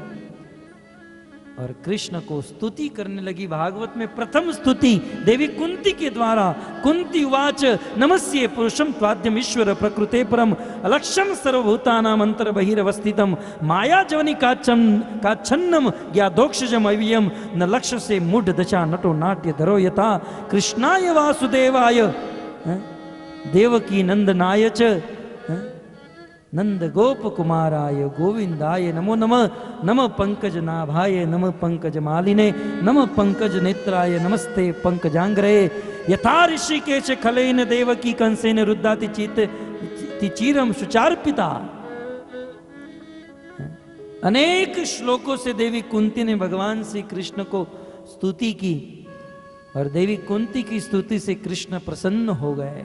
A: और कृष्ण को स्तुति करने लगी। भागवत में प्रथम स्तुति देवी कुंती के द्वारा। कुंती उवाच नमस्ये पुरुषम त्वाद्यम ईश्वर प्रकृते परम अलक्ष्यम सर्वभूतानाम अंतर बहिरवस्थितम माया जवनी काच्छन्नम ज्ञादोक्षजम अव्ययम न लक्ष्य से मूढ़ दशा नटो नाट्य धरो यथा कृष्णाय वासुदेवाय देवकी नंदनाय च नंद गोप कुमाराय गोविंदाय नमो नमः। नमः पंकज नाभाय नमः पंकज मालिने नमः पंकज नेत्राय नमस्ते पंकजांग्रे यथा ऋषिकेश खलेन देवकी कंसेन रुद्धाति चीरम सुचार्पिता। अनेक श्लोकों से देवी कुंती ने भगवान श्री कृष्ण को स्तुति की और देवी कुंती की स्तुति से कृष्ण प्रसन्न हो गए।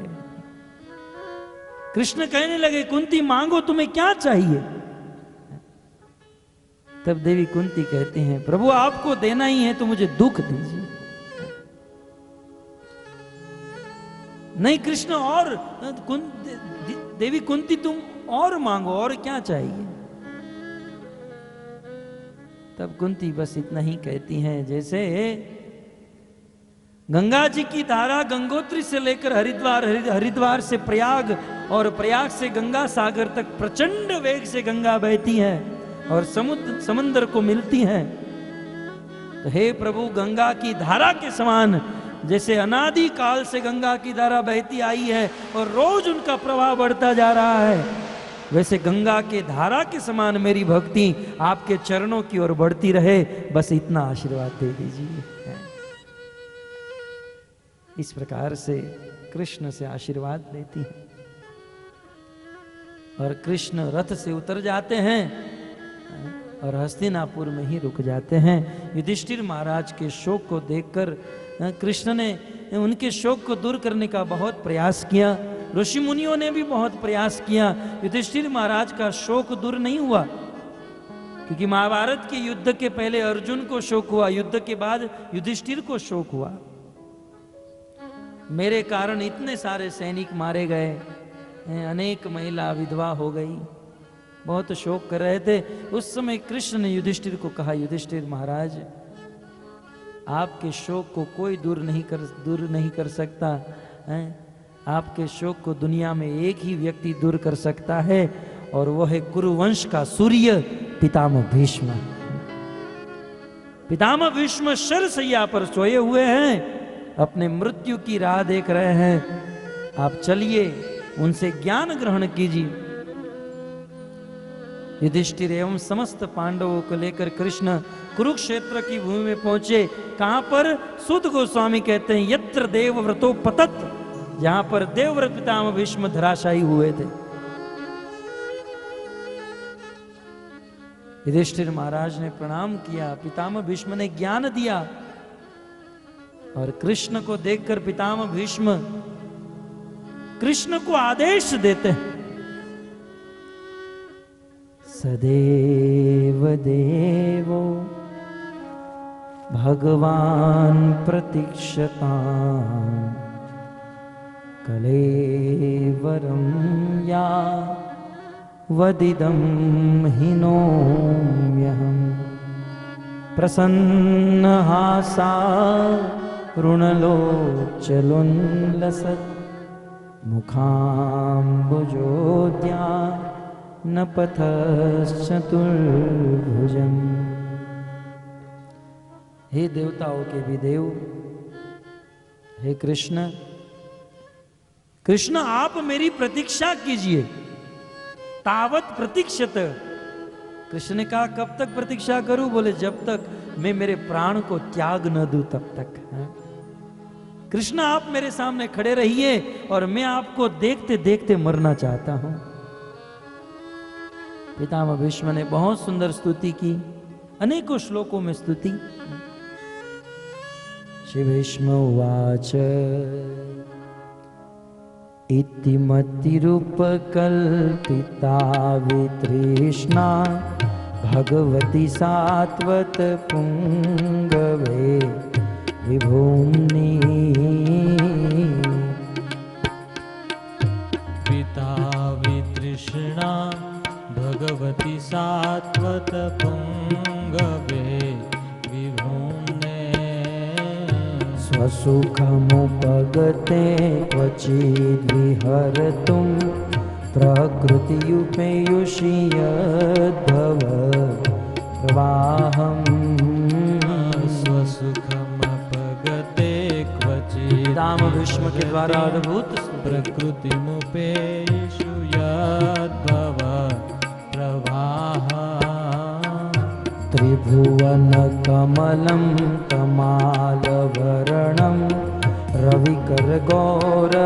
A: कृष्ण कहने लगे कुंती मांगो तुम्हें क्या चाहिए। तब देवी कुंती कहती हैं प्रभु आपको देना ही है तो मुझे दुख दीजिए। नहीं कृष्ण और देवी कुंती तुम और मांगो और क्या चाहिए। तब कुंती बस इतना ही कहती हैं जैसे गंगा जी की धारा गंगोत्री से लेकर हरिद्वार, हरिद्वार से प्रयाग और प्रयाग से गंगा सागर तक प्रचंड वेग से गंगा बहती है और समुद्र को मिलती है। तो हे प्रभु गंगा की धारा के समान जैसे अनादि काल से गंगा की धारा बहती आई है और रोज उनका प्रवाह बढ़ता जा रहा है, वैसे गंगा के धारा के समान मेरी भक्ति आपके चरणों की ओर बढ़ती रहे, बस इतना आशीर्वाद दे दीजिए। इस प्रकार से कृष्ण से आशीर्वाद लेती है। और कृष्ण रथ से उतर जाते हैं और हस्तिनापुर में ही रुक जाते हैं। युधिष्ठिर महाराज के शोक को देखकर कृष्ण ने उनके शोक को दूर करने का बहुत प्रयास किया। ऋषि मुनियों ने भी बहुत प्रयास किया। युधिष्ठिर महाराज का शोक दूर नहीं हुआ, क्योंकि महाभारत के युद्ध के पहले अर्जुन को शोक हुआ, युद्ध के बाद युधिष्ठिर को शोक हुआ। मेरे कारण इतने सारे सैनिक मारे गए, अनेक महिला विधवा हो गई, बहुत शोक कर रहे थे। उस समय कृष्ण ने युधिष्ठिर को कहा, युधिष्ठिर महाराज, आपके शोक को कोई दूर नहीं कर सकता है। आपके शोक को दुनिया में एक ही व्यक्ति दूर कर सकता है, और वह है कुरुवंश का सूर्य पितामह भीष्म। पितामह भीष्म शरशैया पर सोए हुए हैं, अपने मृत्यु की राह देख रहे हैं। आप चलिए, उनसे ज्ञान ग्रहण कीजिए। युधिष्ठिर एवं समस्त पांडवों को लेकर कृष्ण कुरुक्षेत्र की भूमि में पहुंचे। कहां पर? सूत गोस्वामी कहते हैं, यत्र देवव्रतो पतत, जहां पर देवव्रत पितामह भीष्म धराशायी हुए थे। युधिष्ठिर महाराज ने प्रणाम किया, पितामह भीष्म ने ज्ञान दिया, और कृष्ण को देखकर पितामह भीष्म कृष्ण को आदेश देते हैं, सदैव देवो भगवान प्रतीक्षता कलेवरं या वदिदं हिनोम्यहम् प्रसन्नहासा ऋणलोचलोल्लसत् मुखाम्बुजोद्या न पथश्चतुर्भुजम्। हे देवताओं के भी देव, हे कृष्ण, कृष्ण आप मेरी प्रतीक्षा कीजिए। तावत प्रतीक्षित। कृष्ण ने कहा, कब तक प्रतीक्षा करूं? बोले, जब तक मैं मेरे प्राण को त्याग न दूं तब तक। कृष्ण आप मेरे सामने खड़े रहिए, और मैं आपको देखते देखते मरना चाहता हूं। पितामह भीष्म ने बहुत सुंदर स्तुति की, अनेकों श्लोकों में स्तुति। श्री भीष्म उवाच इति मतिरुपकल्पिता वितृष्णा भगवती सात्वत पुंगवे विभूम्नि।
B: पिता वितृष्णा भगवती सात्वत पुंगवे विभूम्ने।
A: स्वसुखमुपगते क्वचिद्विहर्तुं प्रकृतियुपेयुषि यद्भव प्रवाहम्।
B: स्वसुखमुपगते क्वचिद्
A: पितामह भीष्म के द्वारा अद्भुत
B: प्रकृतिमुपेयुषि यद्भव प्रवाह।
A: त्रिभुवन कमलं कमालवरणं रविकर गौरवराम्बरं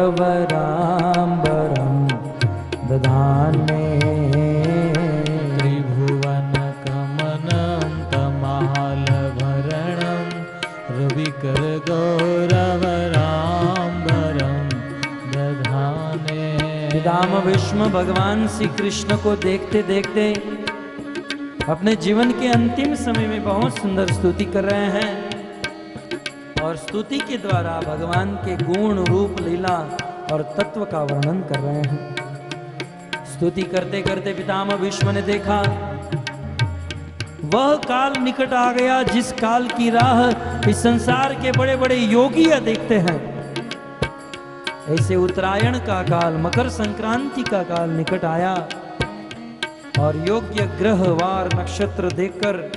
A: दधाने।
B: त्रिभुवन कमलं कमालवरणं रविकर गौरवराम्बरं दधाने।
A: पितामह भीष्म भगवान श्री कृष्ण को देखते देखते अपने जीवन के अंतिम समय में बहुत सुंदर स्तुति कर रहे हैं, और स्तुति के द्वारा भगवान के गुण रूप लीला और तत्व का वर्णन कर रहे हैं। स्तुति करते करते पितामह भीष्म ने देखा, वह काल निकट आ गया जिस काल की राह इस संसार के बड़े बड़े योगी देखते हैं। ऐसे उत्तरायण का काल, मकर संक्रांति का काल निकट आया, और योग्य ग्रह वार नक्षत्र देखकर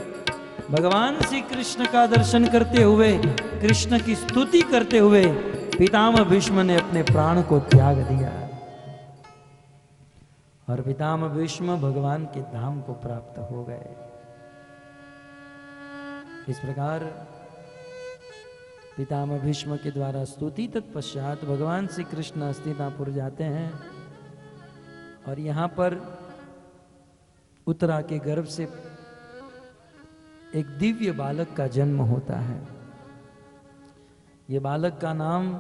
A: भगवान श्री कृष्ण का दर्शन करते हुए, कृष्ण की स्तुति करते हुए पितामह भीष्म ने अपने प्राण को त्याग दिया, और पितामह भीष्म भगवान के धाम को प्राप्त हो गए। इस प्रकार पितामह भीष्म के द्वारा स्तुति तत्पश्चात भगवान श्री कृष्ण हस्तिनापुर जाते हैं, और यहां पर उत्तरा के गर्भ से एक दिव्य बालक का जन्म होता है। ये बालक का नाम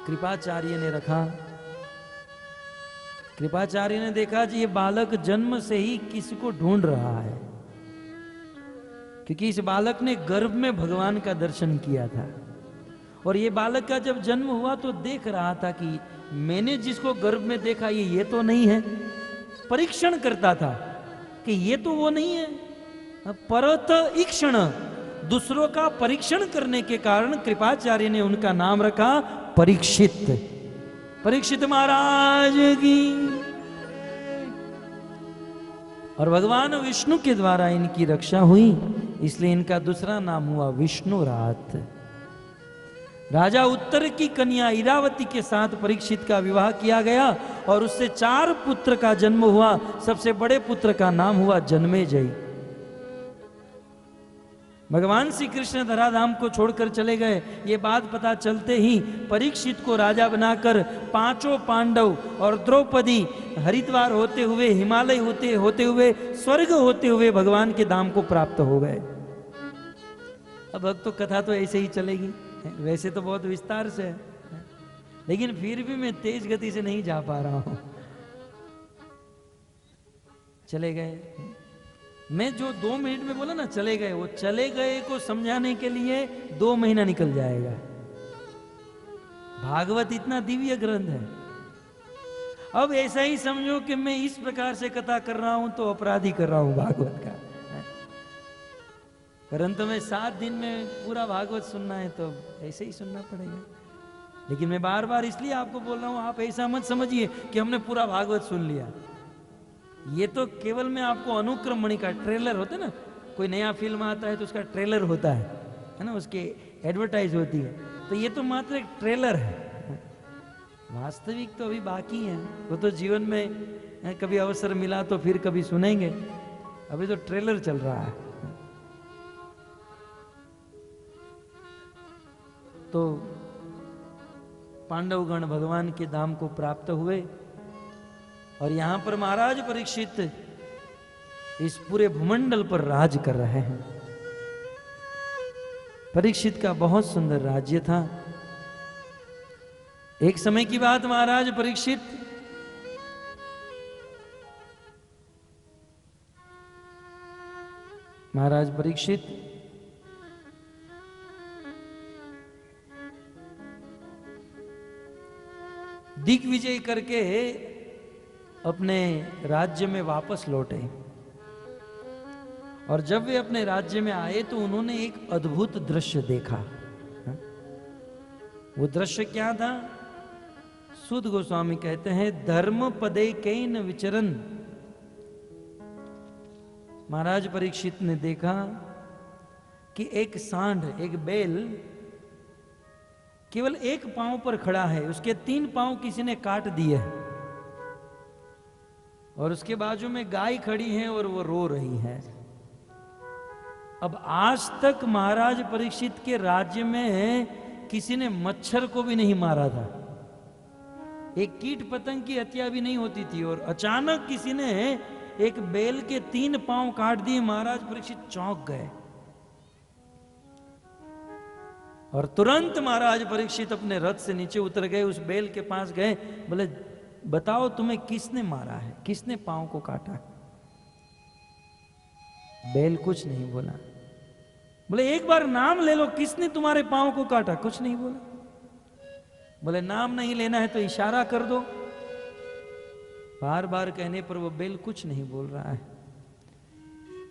A: कृपाचार्य ने रखा। कृपाचार्य ने देखा कि ये बालक जन्म से ही किसी को ढूंढ रहा है, क्योंकि इस बालक ने गर्भ में भगवान का दर्शन किया था। और ये बालक का जब जन्म हुआ तो देख रहा था कि मैंने जिसको गर्भ में देखा ये तो नहीं है। परीक्षण करता था कि ये तो वो नहीं है। परत ईक्षण, दूसरों का परीक्षण करने के कारण कृपाचार्य ने उनका नाम रखा परीक्षित। परीक्षित महाराज की। और भगवान विष्णु के द्वारा इनकी रक्षा हुई, इसलिए इनका दूसरा नाम हुआ विष्णुरात। राजा उत्तर की कन्या इरावती के साथ परीक्षित का विवाह किया गया और उससे 4 पुत्र का जन्म हुआ। सबसे बड़े पुत्र का नाम हुआ जन्मेजय। भगवान श्री कृष्ण धराधाम को छोड़कर चले गए। ये बात पता चलते ही परीक्षित को राजा बनाकर 5 पांडव और द्रौपदी हरिद्वार होते हुए, हिमालय होते हुए, स्वर्ग होते हुए भगवान के धाम को प्राप्त हो गए। अब भक्त तो कथा तो ऐसे ही चलेगी, वैसे तो बहुत विस्तार से है, लेकिन फिर भी मैं तेज गति से नहीं जा पा रहा हूं। चले गए। मैं जो 2 मिनट में बोला ना चले गए, वो चले गए को समझाने के लिए 2 महीना निकल जाएगा। भागवत इतना दिव्य ग्रंथ है। अब ऐसा ही समझो कि मैं इस प्रकार से कथा कर रहा हूं तो अपराधी कर रहा हूं भागवत का। परंतु मैं 7 दिन में पूरा भागवत सुनना है तो ऐसे ही सुनना पड़ेगा। लेकिन मैं बार बार इसलिए आपको बोल रहा हूं, आप ऐसा मत समझिए कि हमने पूरा भागवत सुन लिया। ये तो केवल मैं आपको अनुक्रम मणि का ट्रेलर होता है ना, कोई नया फिल्म आता है तो उसका ट्रेलर होता है ना, उसके एडवर्टाइज होती है, तो ये तो मात्र एक ट्रेलर है। वास्तविक तो अभी बाकी है, वो तो जीवन में कभी अवसर मिला तो फिर कभी सुनेंगे। अभी तो ट्रेलर चल रहा है। तो पांडवगण भगवान के धाम को प्राप्त हुए और यहां पर महाराज परीक्षित इस पूरे भूमंडल पर राज कर रहे हैं। परीक्षित का बहुत सुंदर राज्य था। एक समय की बात, महाराज परीक्षित दिग्विजय करके अपने राज्य में वापस लौटे। और जब वे अपने राज्य में आए तो उन्होंने एक अद्भुत दृश्य देखा। वो दृश्य क्या था? सुध गोस्वामी कहते हैं, धर्म पदे कैन विचरन। महाराज परीक्षित ने देखा कि एक सांड, एक बैल केवल एक पांव पर खड़ा है, उसके 3 पांव किसी ने काट दिए हैं और उसके बाजू में गाय खड़ी है और वो रो रही है। अब आज तक महाराज परीक्षित के राज्य में किसी ने मच्छर को भी नहीं मारा था, एक कीट पतंग की हत्या भी नहीं होती थी, और अचानक किसी ने एक बैल के 3 पांव काट दिए। महाराज परीक्षित चौंक गए और तुरंत महाराज परीक्षित अपने रथ से नीचे उतर गए, उस बैल के पास गए, बोले बताओ तुम्हें किसने मारा है, किसने पांव को काटा? बैल कुछ नहीं बोला। बोले एक बार नाम ले लो, किसने तुम्हारे पांव को काटा? कुछ नहीं बोला। बोले नाम नहीं लेना है तो इशारा कर दो। बार बार कहने पर वो बैल कुछ नहीं बोल रहा है।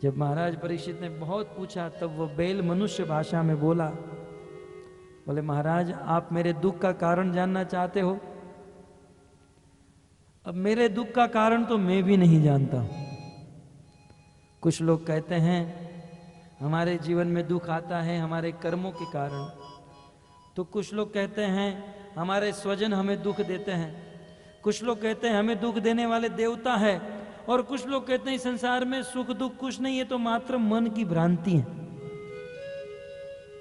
A: जब महाराज परीक्षित ने बहुत पूछा तब वो बैल मनुष्य भाषा में बोला, बोले महाराज आप मेरे दुख का कारण जानना चाहते हो? अब मेरे दुख का कारण तो मैं भी नहीं जानता हूं। कुछ लोग कहते हैं हमारे जीवन में दुख आता है हमारे कर्मों के कारण, तो कुछ लोग कहते हैं हमारे स्वजन हमें दुख देते हैं, कुछ लोग कहते हैं हमें दुख देने वाले देवता है, और कुछ लोग कहते हैं संसार में सुख दुख कुछ नहीं है, तो मात्र मन की भ्रांति है।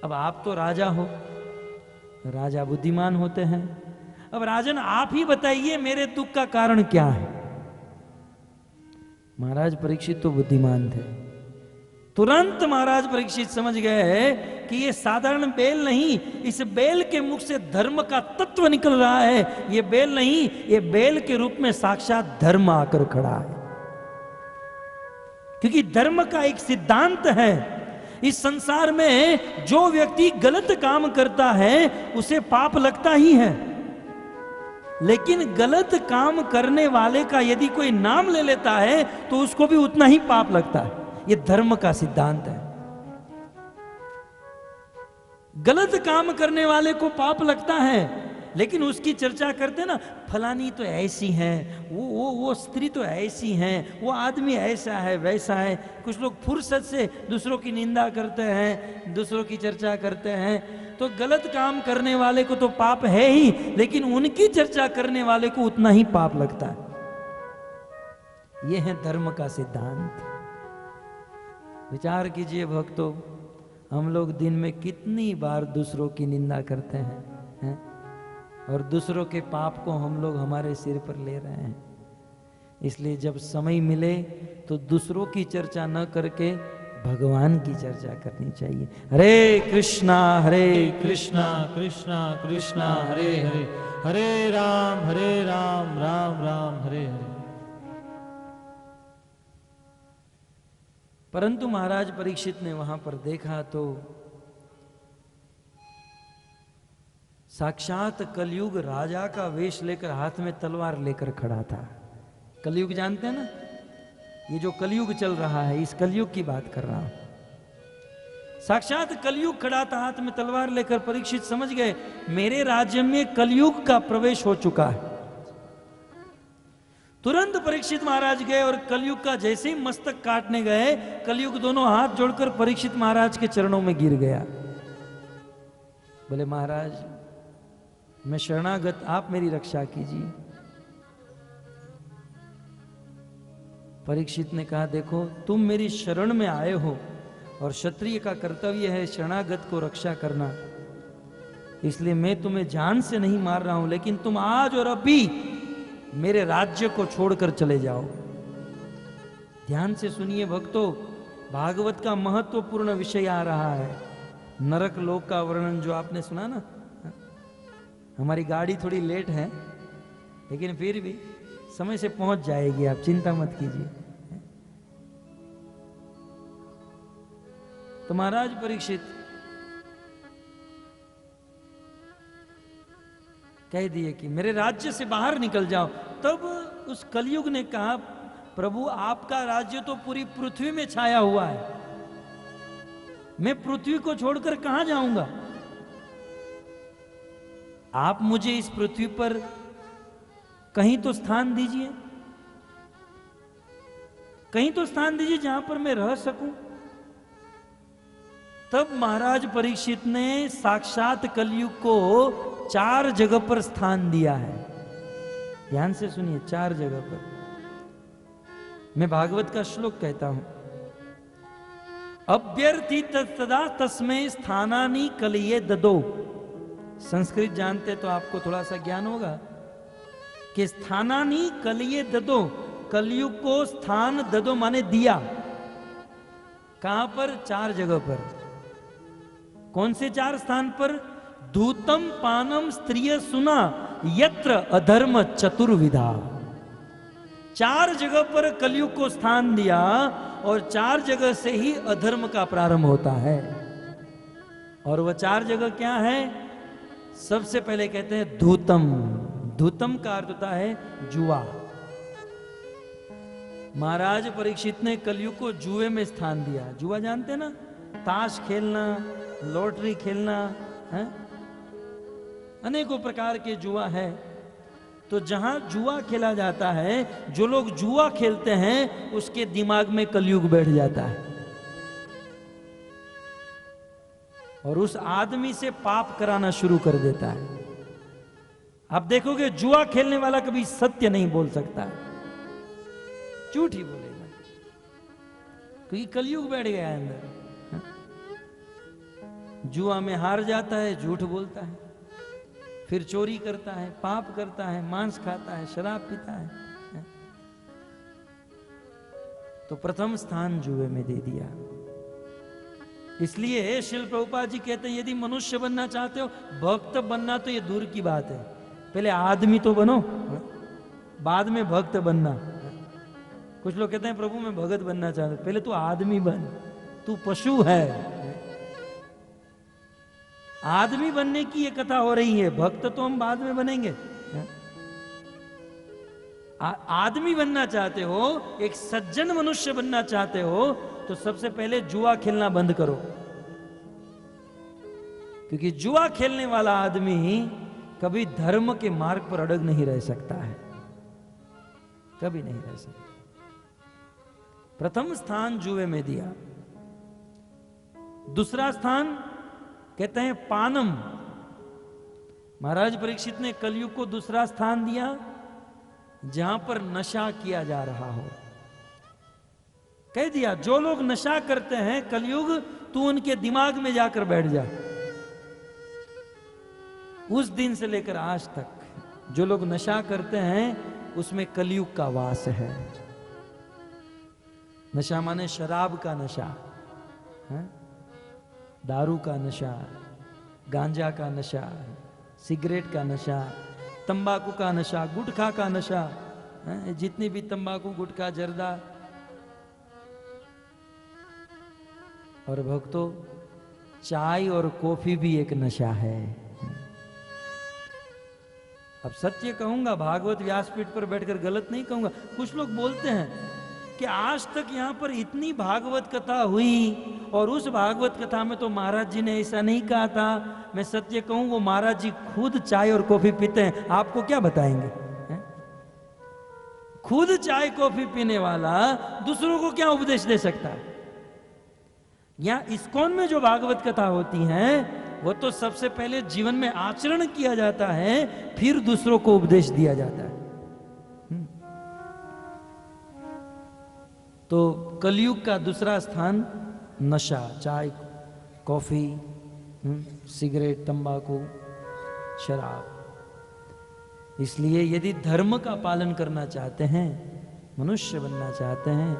A: अब आप तो राजा हो, राजा बुद्धिमान होते हैं। अब राजन आप ही बताइए मेरे दुख का कारण क्या है। महाराज परीक्षित तो बुद्धिमान थे, तुरंत महाराज परीक्षित समझ गए कि ये साधारण बेल नहीं, इस बेल के मुख से धर्म का तत्व निकल रहा है। ये बेल नहीं, ये बेल के रूप में साक्षात धर्म आकर खड़ा है। क्योंकि धर्म का एक सिद्धांत है, इस संसार में जो व्यक्ति गलत काम करता है उसे पाप लगता ही है, लेकिन गलत काम करने वाले का यदि कोई नाम ले लेता है तो उसको भी उतना ही पाप लगता है। यह धर्म का सिद्धांत है। गलत काम करने वाले को पाप लगता है, लेकिन उसकी चर्चा करते ना, फलानी तो ऐसी है, वो स्त्री तो ऐसी है, वो आदमी ऐसा है वैसा है। कुछ लोग फुर्सत से दूसरों की निंदा करते हैं, दूसरों की चर्चा करते हैं। तो गलत काम करने वाले को तो पाप है ही, लेकिन उनकी चर्चा करने वाले को उतना ही पाप लगता है। यह है धर्म का सिद्धांत। विचार कीजिए भक्तों, हम लोग दिन में कितनी बार दूसरों की निंदा करते हैं? और दूसरों के पाप को हम लोग हमारे सिर पर ले रहे हैं। इसलिए जब समय मिले तो दूसरों की चर्चा न करके भगवान की चर्चा करनी चाहिए। हरे कृष्णा
B: कृष्णा कृष्णा हरे हरे, हरे राम राम राम हरे हरे।
A: परंतु महाराज परीक्षित ने वहां पर देखा तो साक्षात कलयुग राजा का वेश लेकर हाथ में तलवार लेकर खड़ा था। कलयुग जानते हैं ना, ये जो कलयुग चल रहा है, इस कलयुग की बात कर रहा हूं। साक्षात कलयुग खड़ा था हाथ में तलवार लेकर। परीक्षित समझ गए मेरे राज्य में कलयुग का प्रवेश हो चुका है। तुरंत परीक्षित महाराज गए और कलयुग का जैसे ही मस्तक काटने गए, कलयुग दोनों हाथ जोड़कर परीक्षित महाराज के चरणों में गिर गया। बोले महाराज मैं शरणागत, आप मेरी रक्षा कीजिए। परीक्षित ने कहा देखो तुम मेरी शरण में आए हो और क्षत्रिय का कर्तव्य है शरणागत को रक्षा करना, इसलिए मैं तुम्हें जान से नहीं मार रहा हूं, लेकिन तुम आज और अभी मेरे राज्य को छोड़कर चले जाओ। ध्यान से सुनिए भक्तों, भागवत का महत्वपूर्ण विषय आ रहा है। नरक लोक का वर्णन जो आपने सुना ना, हमारी गाड़ी थोड़ी लेट है लेकिन फिर भी समय से पहुंच जाएगी, आप चिंता मत कीजिए। तो महाराज परीक्षित कह दिए कि मेरे राज्य से बाहर निकल जाओ। तब उस कलयुग ने कहा प्रभु आपका राज्य तो पूरी पृथ्वी में छाया हुआ है, मैं पृथ्वी को छोड़कर कहां जाऊंगा? आप मुझे इस पृथ्वी पर कहीं तो स्थान दीजिए, कहीं तो स्थान दीजिए जहां पर मैं रह सकूं। तब महाराज परीक्षित ने साक्षात कलयुग को 4 जगह पर स्थान दिया है। ध्यान से सुनिए, 4 जगह पर। मैं भागवत का श्लोक कहता हूं, अभ्यर्थित तदा तस्मै स्थानानि कलये ददो। संस्कृत जानते तो आपको थोड़ा सा ज्ञान होगा कि स्थानानि कलये ददो, कलयुग को स्थान ददो माने दिया। कहां पर? 4 जगह पर। कौन से 4 स्थान पर? धूतम पानम स्त्रिय सुना यत्र अधर्म चतुर्विधा। 4 जगह पर कलयुग को स्थान दिया और 4 जगह से ही अधर्म का प्रारंभ होता है। और वह 4 जगह क्या है? सबसे पहले कहते हैं धूतम। धूतम का अर्थ होता है जुआ। महाराज परीक्षित ने कलयुग को जुए में स्थान दिया। जुआ जानते हैं ना, ताश खेलना, लॉटरी खेलना है, अनेकों प्रकार के जुआ है। तो जहां जुआ खेला जाता है, जो लोग जुआ खेलते हैं उसके दिमाग में कलयुग बैठ जाता है और उस आदमी से पाप कराना शुरू कर देता है। आप देखोगे जुआ खेलने वाला कभी सत्य नहीं बोल सकता है, झूठ ही बोलेगा, क्योंकि कलयुग बैठ गया है अंदर। जुआ में हार जाता है, झूठ बोलता है। फिर चोरी करता है, पाप करता है, मांस खाता है, शराब पीता है। तो प्रथम स्थान जुए में दे दिया। इसलिए शिल प्रभुपाद जी कहते हैं यदि मनुष्य बनना चाहते हो, भक्त बनना तो ये दूर की बात है, पहले आदमी तो बनो, बाद में भक्त बनना। कुछ लोग कहते हैं प्रभु मैं भगत बनना चाहता हूं, पहले तू आदमी बन, तू पशु है। आदमी बनने की ये कथा हो रही है, भक्त तो हम बाद में बनेंगे। आदमी बनना चाहते हो, एक सज्जन मनुष्य बनना चाहते हो, तो सबसे पहले जुआ खेलना बंद करो। क्योंकि जुआ खेलने वाला आदमी कभी धर्म के मार्ग पर अड़ग नहीं रह सकता है, कभी नहीं रह सकता। प्रथम स्थान जुए में दिया। दूसरा स्थान कहते हैं पानम। महाराज परीक्षित ने कलयुग को दूसरा स्थान दिया जहां पर नशा किया जा रहा हो। कह दिया जो लोग नशा करते हैं कलयुग, तू उनके दिमाग में जाकर बैठ जा। उस दिन से लेकर आज तक जो लोग नशा करते हैं उसमें कलयुग का वास है। नशा माने शराब का नशा है? दारू का नशा, गांजा का नशा, सिगरेट का नशा, तंबाकू का नशा, गुटखा का नशा, जितनी भी तंबाकू, गुटखा, जर्दा। और भक्तों, चाय और कॉफी भी एक नशा है। अब सत्य कहूंगा, भागवत व्यासपीठ पर बैठकर गलत नहीं कहूंगा। कुछ लोग बोलते हैं कि आज तक यहां पर इतनी भागवत कथा हुई और उस भागवत कथा में तो महाराज जी ने ऐसा नहीं कहा था। मैं सत्य कहूं, वो महाराज जी खुद चाय और कॉफी पीते हैं, आपको क्या बताएंगे? खुद चाय कॉफी पीने वाला दूसरों को क्या उपदेश दे सकता है? यहां इस्कॉन में जो भागवत कथा होती हैं वो तो सबसे पहले जीवन में आचरण किया जाता है, फिर दूसरों को उपदेश दिया जाता है। तो कलयुग का दूसरा स्थान नशा, चाय, कॉफी, सिगरेट, तंबाकू, शराब। इसलिए यदि धर्म का पालन करना चाहते हैं, मनुष्य बनना चाहते हैं,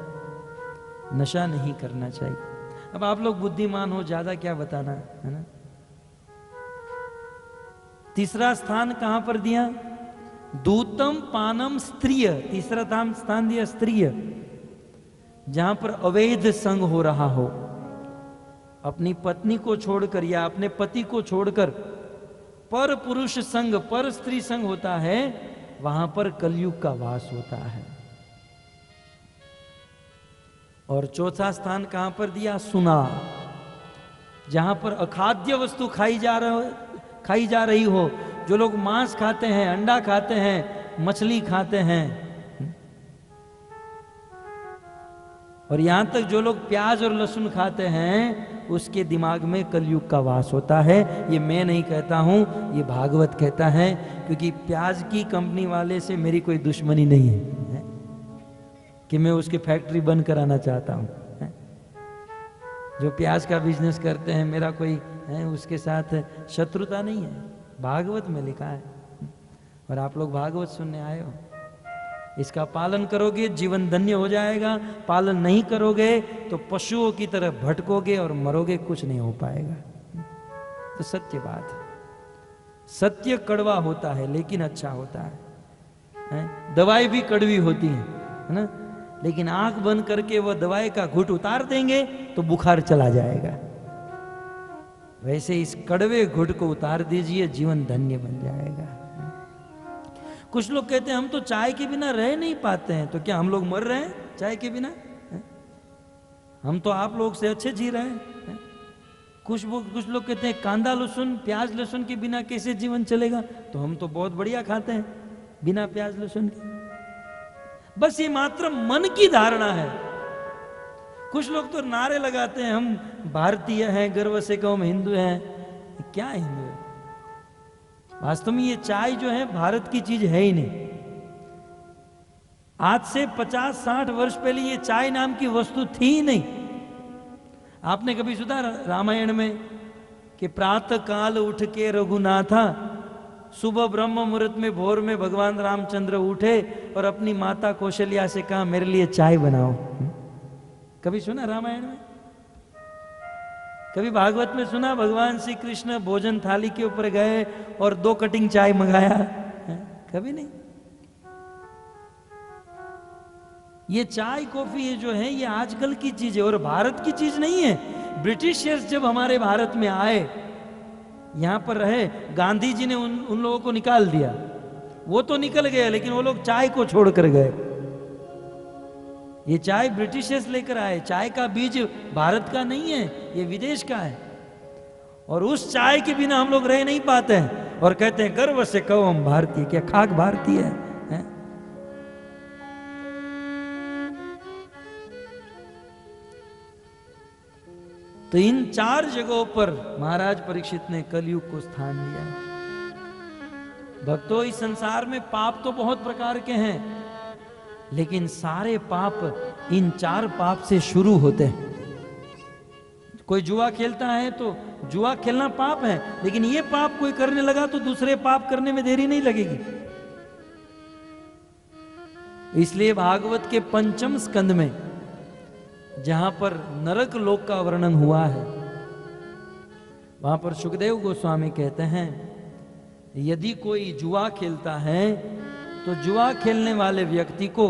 A: नशा नहीं करना चाहिए। अब आप लोग बुद्धिमान हो, ज्यादा क्या बताना है ना। तीसरा स्थान कहां पर दिया? दूतम पानम स्त्रीय। तीसरा स्थान दिया स्त्रीय, जहां पर अवैध संग हो रहा हो। अपनी पत्नी को छोड़कर या अपने पति को छोड़कर पर पुरुष संग, पर स्त्री संग होता है, वहां पर कलयुग का वास होता है। और चौथा स्थान कहां पर दिया? सुना, जहां पर अखाद्य वस्तु खाई जा रही हो। जो लोग मांस खाते हैं, अंडा खाते हैं, मछली खाते हैं, और यहां तक जो लोग प्याज और लहसुन खाते हैं, उसके दिमाग में कलयुग का वास होता है। ये मैं नहीं कहता हूं, ये भागवत कहता है। क्योंकि प्याज की कंपनी वाले से मेरी कोई दुश्मनी नहीं है कि मैं उसकी फैक्ट्री बंद कराना चाहता हूं। जो प्याज का बिजनेस करते हैं, मेरा कोई उसके साथ शत्रुता नहीं है। भागवत में लिखा है, और आप लोग भागवत सुनने आए हो। इसका पालन करोगे जीवन धन्य हो जाएगा, पालन नहीं करोगे तो पशुओं की तरह भटकोगे और मरोगे, कुछ नहीं हो पाएगा। तो सत्य बात है। सत्य कड़वा होता है लेकिन अच्छा होता है। दवाई भी कड़वी होती है ना, लेकिन आंख बंद करके वह दवाई का घुट उतार देंगे तो बुखार चला जाएगा। वैसे इस कड़वे घुट को उतार दीजिए, जीवन धन्य बन जाएगा। कुछ लोग कहते हैं हम तो चाय के बिना रह नहीं पाते हैं, तो क्या हम लोग मर रहे हैं चाय के बिना? हम तो आप लोग से अच्छे जी रहे हैं। कुछ लोग कहते हैं कांदा लहसुन, प्याज लहसुन के बिना कैसे जीवन चलेगा? तो हम तो बहुत बढ़िया खाते हैं बिना प्याज लहसुन के। बस ये मात्र मन की धारणा है। कुछ लोग तो नारे लगाते हैं हम भारतीय हैं, गर्व से कहो हम हिंदू हैं। क्या हिंदू है? वास्तव में ये चाय जो है भारत की चीज है ही नहीं। आज से 50-60 वर्ष पहले ये चाय नाम की वस्तु थी ही नहीं। आपने कभी सुना रामायण में कि प्रातः काल उठ के रघुनाथा सुबह ब्रह्म मुहूर्त में भोर में भगवान रामचंद्र उठे और अपनी माता कौशल्या से कहा मेरे लिए चाय बनाओ। कभी सुना रामायण में? कभी भागवत में सुना भगवान श्री कृष्ण भोजन थाली के ऊपर गए और 2 कटिंग चाय मंगाया? कभी नहीं। ये चाय कॉफी ये जो है ये आजकल की चीज है और भारत की चीज नहीं है। ब्रिटिशर्स जब हमारे भारत में आए, यहां पर रहे, गांधी जी ने उन लोगों को निकाल दिया। वो तो निकल गए लेकिन वो लोग चाय को छोड़कर गए। ये चाय ब्रिटिशर्स लेकर आए। चाय का बीज भारत का नहीं है, ये विदेश का है। और उस चाय के बिना हम लोग रह नहीं पाते हैं और कहते हैं गर्व से कहो हम भारतीय। क्या खाक भारतीय है? तो इन 4 जगहों पर महाराज परीक्षित ने कलयुग को स्थान दिया है। भक्तों, इस संसार में पाप तो बहुत प्रकार के हैं, लेकिन सारे पाप इन 4 पाप से शुरू होते हैं। कोई जुआ खेलता है तो जुआ खेलना पाप है, लेकिन ये पाप कोई करने लगा तो दूसरे पाप करने में देरी नहीं लगेगी। इसलिए भागवत के 5वें स्कंद में जहां पर नरक लोक का वर्णन हुआ है, वहां पर सुखदेव गोस्वामी कहते हैं यदि कोई जुआ खेलता है तो जुआ खेलने वाले व्यक्ति को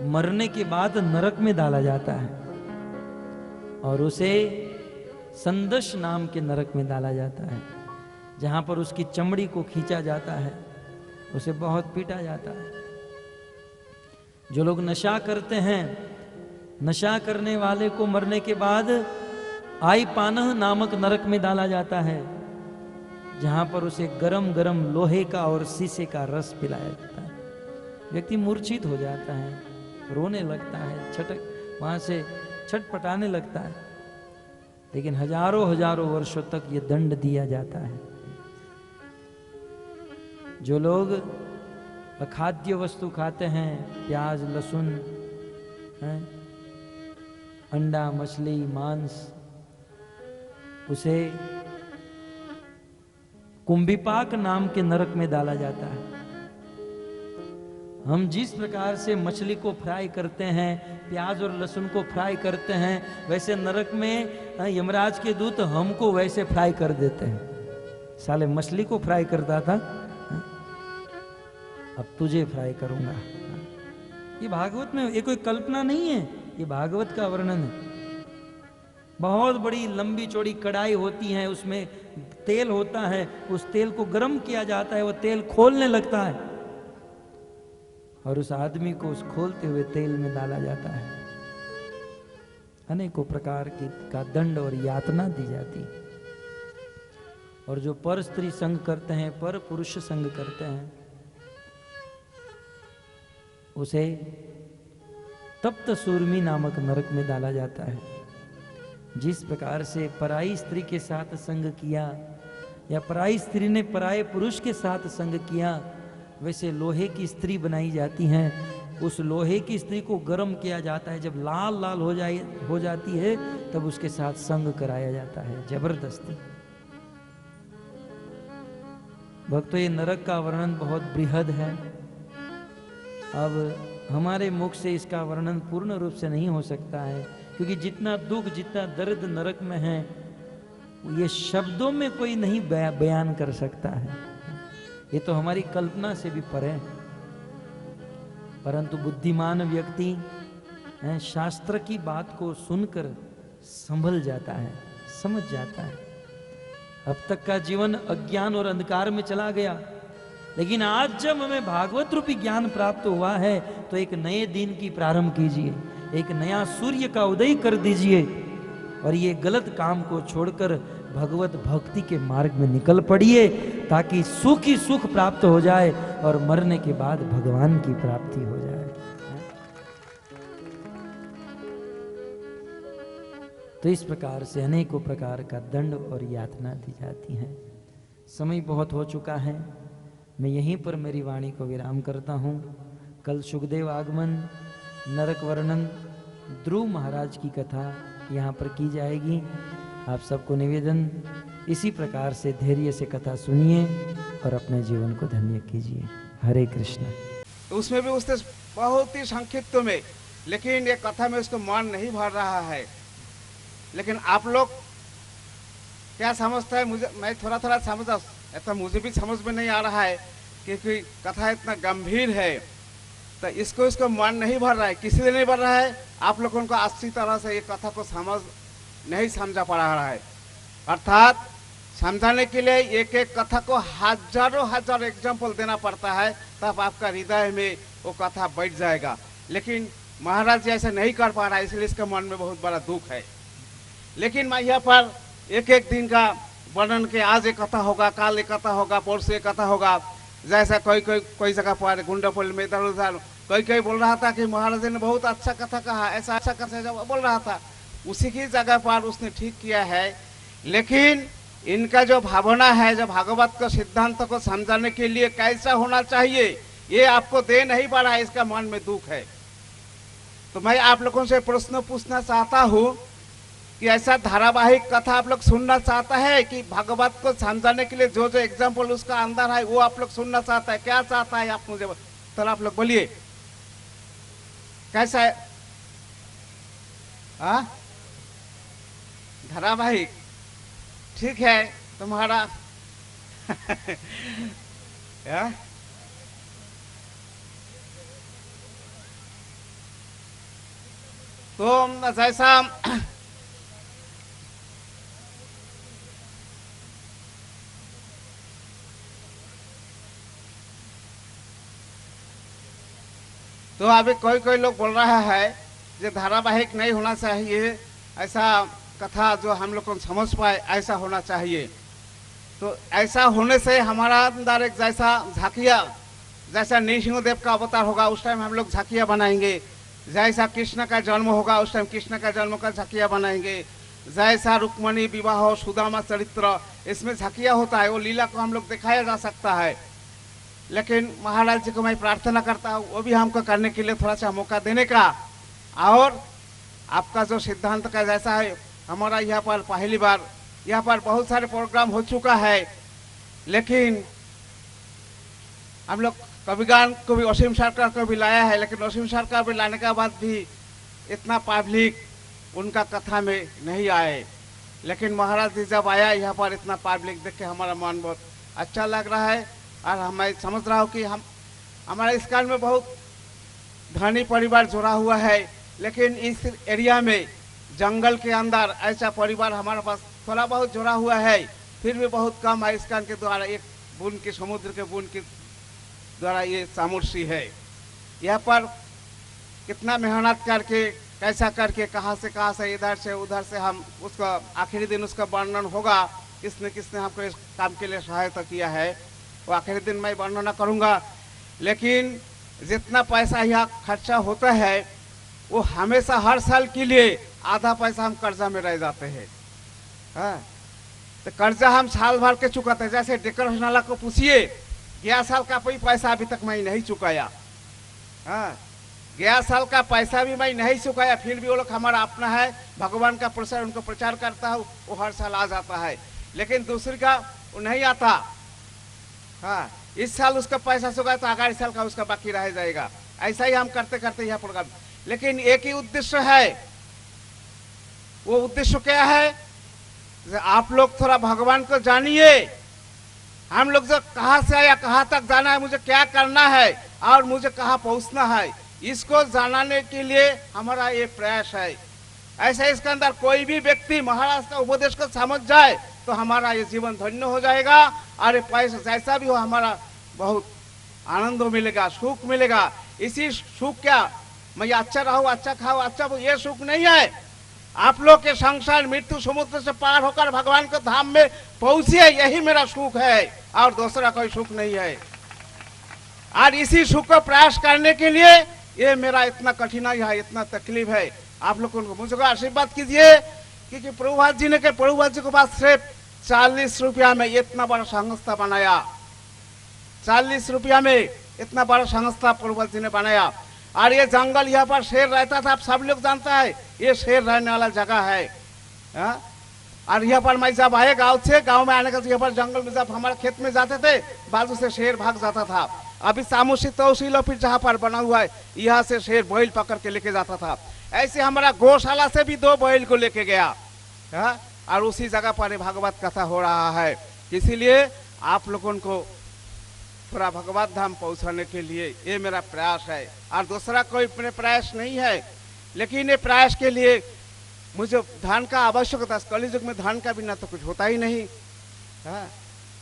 A: मरने के बाद नरक में डाला जाता है और उसे संदश नाम के नरक में डाला जाता है, जहां पर उसकी चमड़ी को खींचा जाता है, उसे बहुत पीटा जाता है। जो लोग नशा करते हैं, नशा करने वाले को मरने के बाद आई पानह नामक नरक में डाला जाता है, जहां पर उसे गरम गरम लोहे का और शीशे का रस पिलाया जाता है। व्यक्ति मूर्छित हो जाता है, रोने लगता है, छटक वहां से छटपटाने लगता है, लेकिन हजारों हजारों वर्षों तक ये दंड दिया जाता है। जो लोग अखाद्य वस्तु खाते हैं, प्याज लहसुन, अंडा मछली मांस, उसे कुंभिपाक नाम के नरक में डाला जाता है। हम जिस प्रकार से मछली को फ्राई करते हैं, प्याज और लहसुन को फ्राई करते हैं, वैसे नरक में यमराज के दूत हमको वैसे फ्राई कर देते हैं। साले मछली को फ्राई करता था, अब तुझे फ्राई करूंगा। ये भागवत में, ये कोई कल्पना नहीं है, ये भागवत का वर्णन है। बहुत बड़ी लंबी चौड़ी कढ़ाई होती है, उसमें तेल होता है, उस तेल को गर्म किया जाता है, वो तेल खोलने लगता है और उस आदमी को उस खोलते हुए तेल में डाला जाता है। अनेकों प्रकार की का दंड और यातना दी जाती है। और जो पर स्त्री संग करते हैं, पर पुरुष संग करते हैं, उसे तप्त सूर्मी नामक नरक में डाला जाता है। जिस प्रकार से पराई स्त्री के साथ संग किया या पराई स्त्री ने पराये पुरुष के साथ संग किया, वैसे लोहे की स्त्री बनाई जाती हैं। उस लोहे की स्त्री को गर्म किया जाता है, जब लाल लाल हो जाती है तब उसके साथ संग कराया जाता है, जबरदस्ती। भक्तों, ये नरक का वर्णन बहुत बृहद है। अब हमारे मुख से इसका वर्णन पूर्ण रूप से नहीं हो सकता है, क्योंकि जितना दुख, जितना दर्द नरक में है, ये शब्दों में कोई नहीं बयान कर सकता है। ये तो हमारी कल्पना से भी परे है। परंतु बुद्धिमान व्यक्ति शास्त्र की बात को सुनकर संभल जाता है, समझ जाता है। अब तक का जीवन अज्ञान और अंधकार में चला गया, लेकिन आज जब हमें भागवत रूपी ज्ञान प्राप्त हुआ है तो एक नए दिन की प्रारंभ कीजिए, एक नया सूर्य का उदय कर दीजिए और ये गलत काम को छोड़कर भगवत भक्ति के मार्ग में निकल पड़िए, ताकि सुख ही सुख प्राप्त हो जाए और मरने के बाद भगवान की प्राप्ति हो जाए। तो इस प्रकार से अनेकों प्रकार का दंड और यातना दी जाती है। समय बहुत हो चुका है, मैं यहीं पर मेरी वाणी को विराम करता हूँ। कल सुखदेव आगमन, नरक वर्णन, ध्रुव महाराज की कथा यहाँ पर की जाएगी। आप सबको निवेदन, इसी प्रकार से धैर्य से कथा सुनिए। और अपने जीवन को धन्य कीजिए। हरे कृष्ण।
C: तो उसमें भी उसने बहुत ही संक्षिप्त में, लेकिन ये कथा में उसको मन नहीं भर रहा है। लेकिन आप लोग क्या समझता है, मुझे मैं थोड़ा थोड़ा समझा, ऐसा मुझे भी समझ में नहीं आ रहा है क्योंकि कथा इतना गंभीर है। तो इसको मन नहीं भर रहा है। किसी लिए नहीं भर रहा है? आप लोगों को अच्छी तरह से ये कथा को नहीं समझा पा रहा है। अर्थात समझाने के लिए एक एक कथा को हजारों एग्जाम्पल देना पड़ता है, तब आपका हृदय में वो कथा बैठ जाएगा। लेकिन महाराज जी ऐसा नहीं कर पा रहा है, इसलिए इसके मन में बहुत बड़ा दुख है। लेकिन मैं यहाँ पर एक एक दिन का वर्णन के, आज एक कथा होगा, कल एक कथा होगा, परसों एक कथा होगा। जैसा कोई जगह पर गुंडापुल में इधर उधर कोई बोल रहा था कि महाराज जी ने बहुत अच्छा कथा कहा, ऐसा अच्छा कथा जब बोल रहा था, उसी की जगह पर उसने ठीक किया है। लेकिन इनका जो भावना है, जो भागवत को सिद्धांत को समझाने के लिए कैसा होना चाहिए, ये आपको दे नहीं पा रहा है, इसका मन में दुख है। तो मैं आप लोगों से प्रश्न पूछना चाहता हूँ कि ऐसा धारावाहिक कथा आप लोग सुनना चाहता है कि भागवत को समझाने के लिए जो जो एग्जाम्पल उसका अंदर है वो आप लोग सुनना चाहता है? क्या चाहता है आप मुझे तो आप लोग बोलिए, कैसा है? धारावाहिक ठीक है तुम्हारा तो जैसा तो अभी कोई लोग बोल रहा है जो धारावाहिक नहीं होना चाहिए, ऐसा कथा जो हम लोग को समझ पाए ऐसा होना चाहिए। तो ऐसा होने से हमारा अंदर एक जैसा झाकिया, जैसा नृसिंहदेव का अवतार होगा उस टाइम हम लोग झाकिया बनाएंगे, जैसा कृष्ण का जन्म होगा उस टाइम कृष्ण का जन्म का झाकिया बनाएंगे, जैसा रुक्मणी विवाह सुदामा चरित्र इसमें झाकिया होता है, वो लीला को हम लोग दिखाया जा सकता है। लेकिन महाराज जी को मैं प्रार्थना करता हूँ वो भी हमको करने के लिए थोड़ा सा मौका देने का। और आपका जो सिद्धांत का जैसा है, हमारा यहाँ पर पहली बार यहाँ पर बहुत सारे प्रोग्राम हो चुका है, लेकिन हम लोग कविगान को भी असीम सरकार को भी लाया है, लेकिन असीम सरकार भी लाने के बाद भी इतना पब्लिक उनका कथा में नहीं आए। लेकिन महाराज जी जब आया यहाँ पर इतना पब्लिक देख के हमारा मन बहुत अच्छा लग रहा है। और मैं समझ रहा हूँ कि हमारे इस काल में बहुत धनी परिवार जुड़ा हुआ है, लेकिन इस एरिया में जंगल के अंदर ऐसा परिवार हमारे पास थोड़ा बहुत जुड़ा हुआ है, फिर भी बहुत कम है। इस काल के द्वारा एक बूंद के समुद्र के बूंद के द्वारा ये सामुर्सी है। यहाँ पर कितना मेहनत करके कैसा करके कहाँ से इधर से उधर से हम उसका आखिरी दिन उसका वर्णन होगा, किसने हमको इस काम के लिए सहायता किया है, वो आखिरी दिन मैं वर्णन करूँगा। लेकिन जितना पैसा यहाँ खर्चा होता है वो हमेशा हर साल के लिए आधा पैसा हम कर्जा में रह जाते हैं। हाँ, तो कर्जा हम साल भर के चुकाते हैं। जैसे डेकोरेशन वाला को पूछिए, 11 साल का कोई पैसा अभी तक मैं नहीं चुकाया। हाँ, 11 साल का पैसा भी मैं नहीं चुकाया, फिर भी वो लोग हमारा अपना है, भगवान का प्रचार उनको प्रचार करता हूँ, वो हर साल आ जाता है। लेकिन दूसरी का वो नहीं आता। हाँ, इस साल उसका पैसा चुकाया तो अगले साल का उसका बाकी रह जाएगा। ऐसा ही हम करते करते यह प्रोग्राम, लेकिन एक ही उद्देश्य है। वो उद्देश्य क्या है? आप लोग थोड़ा भगवान को जानिए। हम लोग जो कहाँ से आया, कहाँ तक जाना है, मुझे क्या करना है और मुझे कहाँ पहुँचना है, इसको जानने के लिए हमारा ये प्रयास है। ऐसा इसके अंदर कोई भी व्यक्ति महाराज का उपदेश को समझ जाए तो हमारा ये जीवन धन्य हो जाएगा। और पैसा जैसा भी हो हमारा बहुत आनंद मिलेगा, सुख मिलेगा। इसी सुख क्या मैं अच्छा रहूं, अच्छा खाऊं, अच्छा ये सुख नहीं है। आप लोग के संसार मृत्यु समुद्र से पार होकर भगवान के धाम में पहुंचिए, यही मेरा सुख है और दूसरा कोई सुख नहीं है। और इसी सुख को प्रयास करने के लिए ये मेरा इतना कठिनाई है, इतना तकलीफ है। आप लोगों को मुझे आशीर्वाद कीजिए क्योंकि प्रभुपाद जी ने प्रभुपाद जी के पास सिर्फ 40 रुपया में इतना बड़ा संस्था बनाया। 40 रुपया में इतना बड़ा संस्था प्रभुपाद जी ने बनाया। और ये जंगल यहाँ पर शेर रहता था, आप सब लोग जानता है, ये शेर रहने वाला जगह है। और यहाँ पर मैं जब आए गांव से, गांव में आने का यहाँ पर जंगल में जब हमारे खेत में जाते थे, बाजू से शेर भाग जाता था। अभी सामूसी तहसील ऑफिस जहाँ पर बना हुआ है, यहाँ से शेर बैल पकड़ के लेके जाता था। ऐसे हमारा गौशाला से भी 2 बैल को लेके गया है, और उसी जगह पर भागवत कथा हो रहा है। इसीलिए आप लोगों को थोड़ा भगवत धाम पहुंचाने के लिए ये मेरा प्रयास है, और दूसरा कोई मेरे प्रयास नहीं है। लेकिन ये प्रयास के लिए मुझे धन का आवश्यकता, कलयुग में धन का बिना तो कुछ होता ही नहीं है।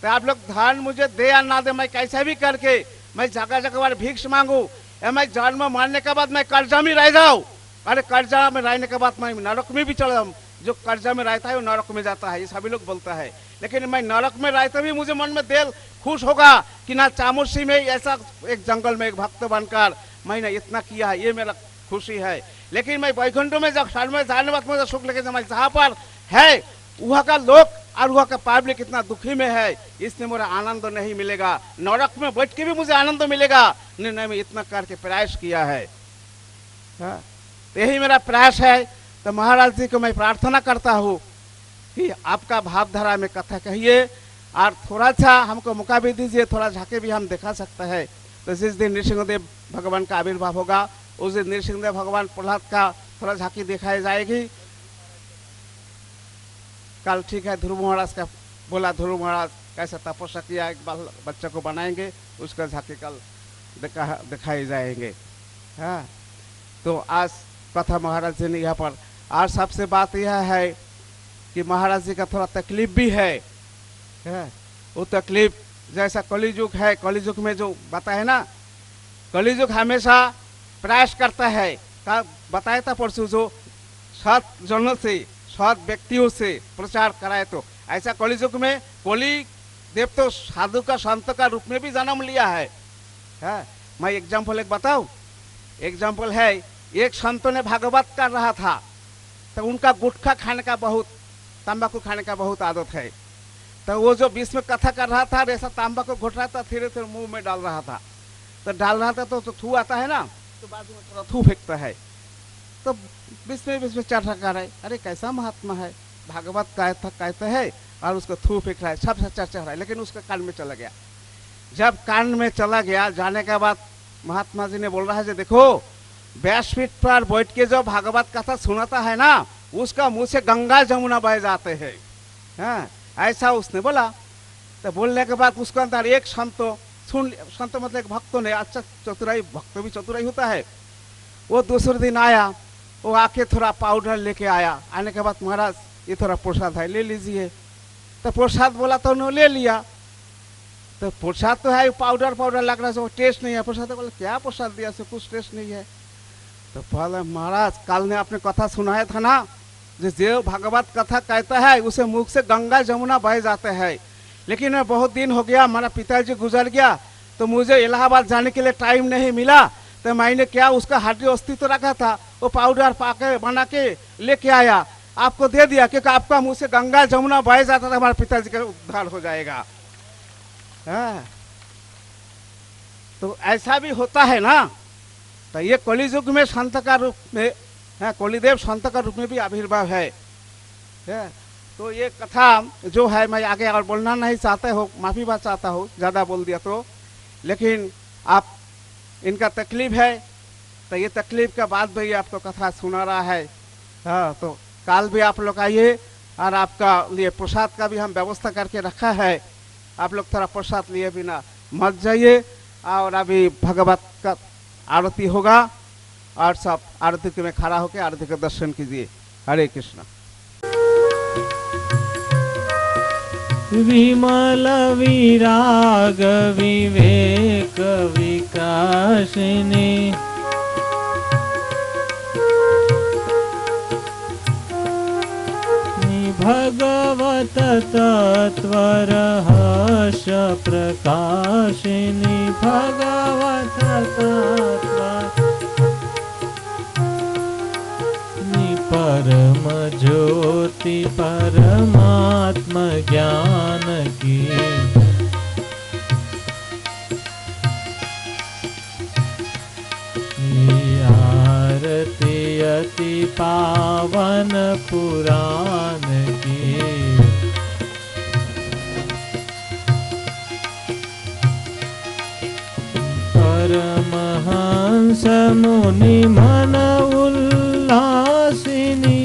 C: तो आप लोग धन मुझे दे या ना दे, मैं कैसे भी करके मैं जगह जगह बार भिक्ष मांगू, या मैं जन्म मरने के बाद मैं कर्जा में रह जाऊँ। अरे कर्जा में रहने के बाद मैं नरक में भी चला जाऊँ। जो कर्जा में रहता है वो नरक में जाता है, ये सभी लोग बोलता है। लेकिन मैं नरक में रहते भी मुझे मन में दिल खुश होगा कि ना चामुंडा में ऐसा एक जंगल में एक भक्त बनकर मैंने इतना किया है, ये मेरा खुशी है। लेकिन मैं वैकुंठ में जब शरण में जाने वक्त मुझे सुख लगे, जहाँ पर है वहाँ का लोग और वहाँ का पब्लिक इतना दुखी में है, इसमें मुझे आनंद नहीं मिलेगा। नरक में बैठ के भी मुझे आनंद मिलेगा नहीं, मैं इतना करके प्रयास किया है। यही मेरा प्रयास है। तो महाराज जी को मैं प्रार्थना करता हूँ कि आपका भावधारा में कथा कहिए, और थोड़ा सा हमको मौका भी दीजिए, थोड़ा झांके भी हम दिखा सकते हैं। तो जिस दिन नृसिंहदेव भगवान का आविर्भाव होगा, उस दिन नृसिंहदेव भगवान प्रहलाद का थोड़ा झांकी दिखाई जाएगी। कल ठीक है, ध्रुव महाराज का बोला, ध्रुव महाराज कैसे तपस्या किया, एक बाल बच्चे को बनाएंगे, उसका झांकी कल दिखाई जाएंगे। हाँ, तो आज कथा महाराज जी ने यहाँ पर, और सबसे बात यह है कि महाराज जी का थोड़ा तकलीफ भी है। वो तकलीफ जैसा कलियुग है, कलियुग में जो बताया ना, कलियुग हमेशा प्रयास करता है, बताया था परसों, जो 7 जनों से 7 व्यक्तियों से प्रचार कराए। तो ऐसा कलियुग में कली देव तो साधु का संत का रूप में भी जन्म लिया है। मैं एग्जाम्पल एक बताऊं, एग्जाम्पल है, एक संत ने भागवत कर रहा था, तो उनका गुटखा खाने का बहुत, तंबाकू खाने का बहुत आदत है। तो वो जो बीच में कथा कर रहा था, ऐसा तंबाकू घुट रहा था, धीरे धीरे मुंह में डाल रहा था। तो डाल रहा था तो थू आता है ना, तो बाजू में थोड़ा थू फेंकता है। तो बीच में चर्चा कर रहा है, अरे कैसा महात्मा है, भागवत कहता है और उसको थू फेंक रहा है, सबसे चर्चा हो रहा है। लेकिन उसके कान में चला गया। जब कान में चला गया, जाने के बाद महात्मा जी ने बोल रहा है, देखो व्यासपीठ पर बैठ के जो भागवत कथा सुनाता है ना, उसका मुंह से गंगा जमुना बह जाते हैं। हाँ, ऐसा उसने बोला। तो बोलने के बाद उसके अंदर एक संत मतलब एक भक्त ने, अच्छा चतुराई, भक्त भी चतुराई होता है, वो दूसरे दिन आया, वो आके थोड़ा पाउडर लेके आया। आने के बाद महाराज ये थोड़ा प्रसाद है, ले लीजिए। तो प्रसाद बोला तो उन्होंने ले लिया। तो प्रसाद तो है, पाउडर लग रहा है, वो टेस्ट नहीं है। प्रसाद बोला क्या प्रसाद दिया, से कुछ टेस्ट नहीं है। तो बोले महाराज कल ने आपने कथा सुनाया था ना, जो भागवत कथा कहता है उसे मुख से गंगा जमुना बह जाते हैं। लेकिन बहुत दिन हो गया, हमारा पिताजी गुजर गया, तो मुझे इलाहाबाद जाने के लिए टाइम नहीं मिला। तो मैंने क्या उसका हड्डी अस्थि तो रखा था, वो पाउडर पाके बना के लेके आया, आपको दे दिया, क्योंकि आपका मुंह से गंगा जमुना बह जाता था, हमारे पिताजी का उद्धार हो जाएगा। तो ऐसा भी होता है ना। तो ये कलियुग में संत का रूप में, कलिदेव संत का रूप में भी आविर्भाव है। तो ये कथा जो है, मैं आगे और बोलना नहीं चाहता हूँ, माफी बात चाहता हूँ ज़्यादा बोल दिया तो। लेकिन आप इनका तकलीफ है, तो ये तकलीफ के बाद भी आपको कथा सुना रहा है। हाँ, तो कल भी आप लोग आइए, और आपका लिए प्रसाद का भी हम व्यवस्था करके रखा है। आप लोग थोड़ा प्रसाद लिए बिना मत जाइए। और अभी भगवत का आरती होगा, और सब आरती में खड़ा होकर आरती का दर्शन कीजिए। हरे कृष्ण।
B: विमल विराग विवेक विकासिनी, भगवत तत्व रहस्य प्रकाशिनी, भगवत तत्व परम ज्योति परमात्म ज्ञान की, आरती अति पावन पुराण की। परमहंस मुनि मन उल्लासिनी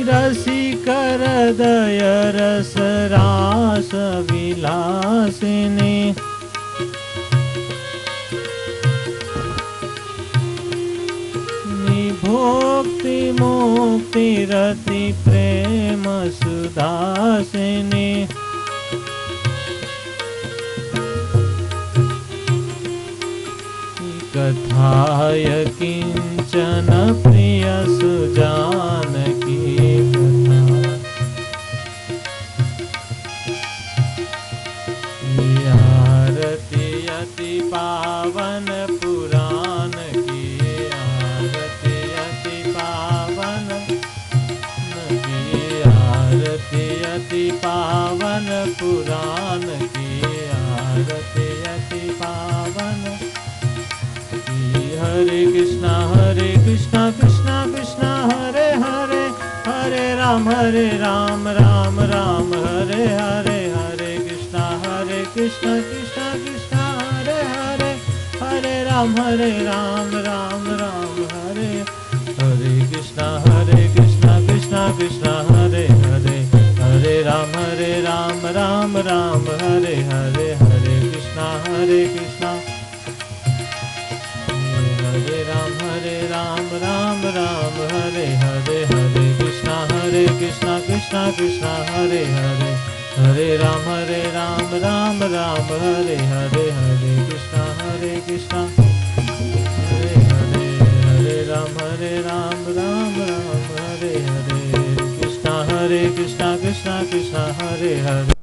B: रसिकर दय रस रास विलासिनी। भोक्ति मुक्ति रति प्रेम सुदासिनी। कथाय किंचन प्रिय सुजानकी कथा। आरती अति पावन पुराण की। आरती अति पावन की। आरती अति पावन पुराण की। आरती अति पावन। हरे कृष्णा कृष्णा कृष्णा हरे हरे, हरे राम राम राम हरे हरे। हरे कृष्णा कृष्णा कृष्णा हरे हरे, हरे राम राम राम हरे। हरे कृष्णा कृष्णा कृष्णा हरे हरे, हरे राम राम राम हरे हरे। हरे कृष्णा कृष्णा हरे राम राम हरे हरे। हरे कृष्णा कृष्णा कृष्णा हरे हरे, हरे राम राम हरे हरे। हरे कृष्णा हरे हरे, हरे राम राम हरे हरे। कृष्णा कृष्णा कृष्णा हरे हरे।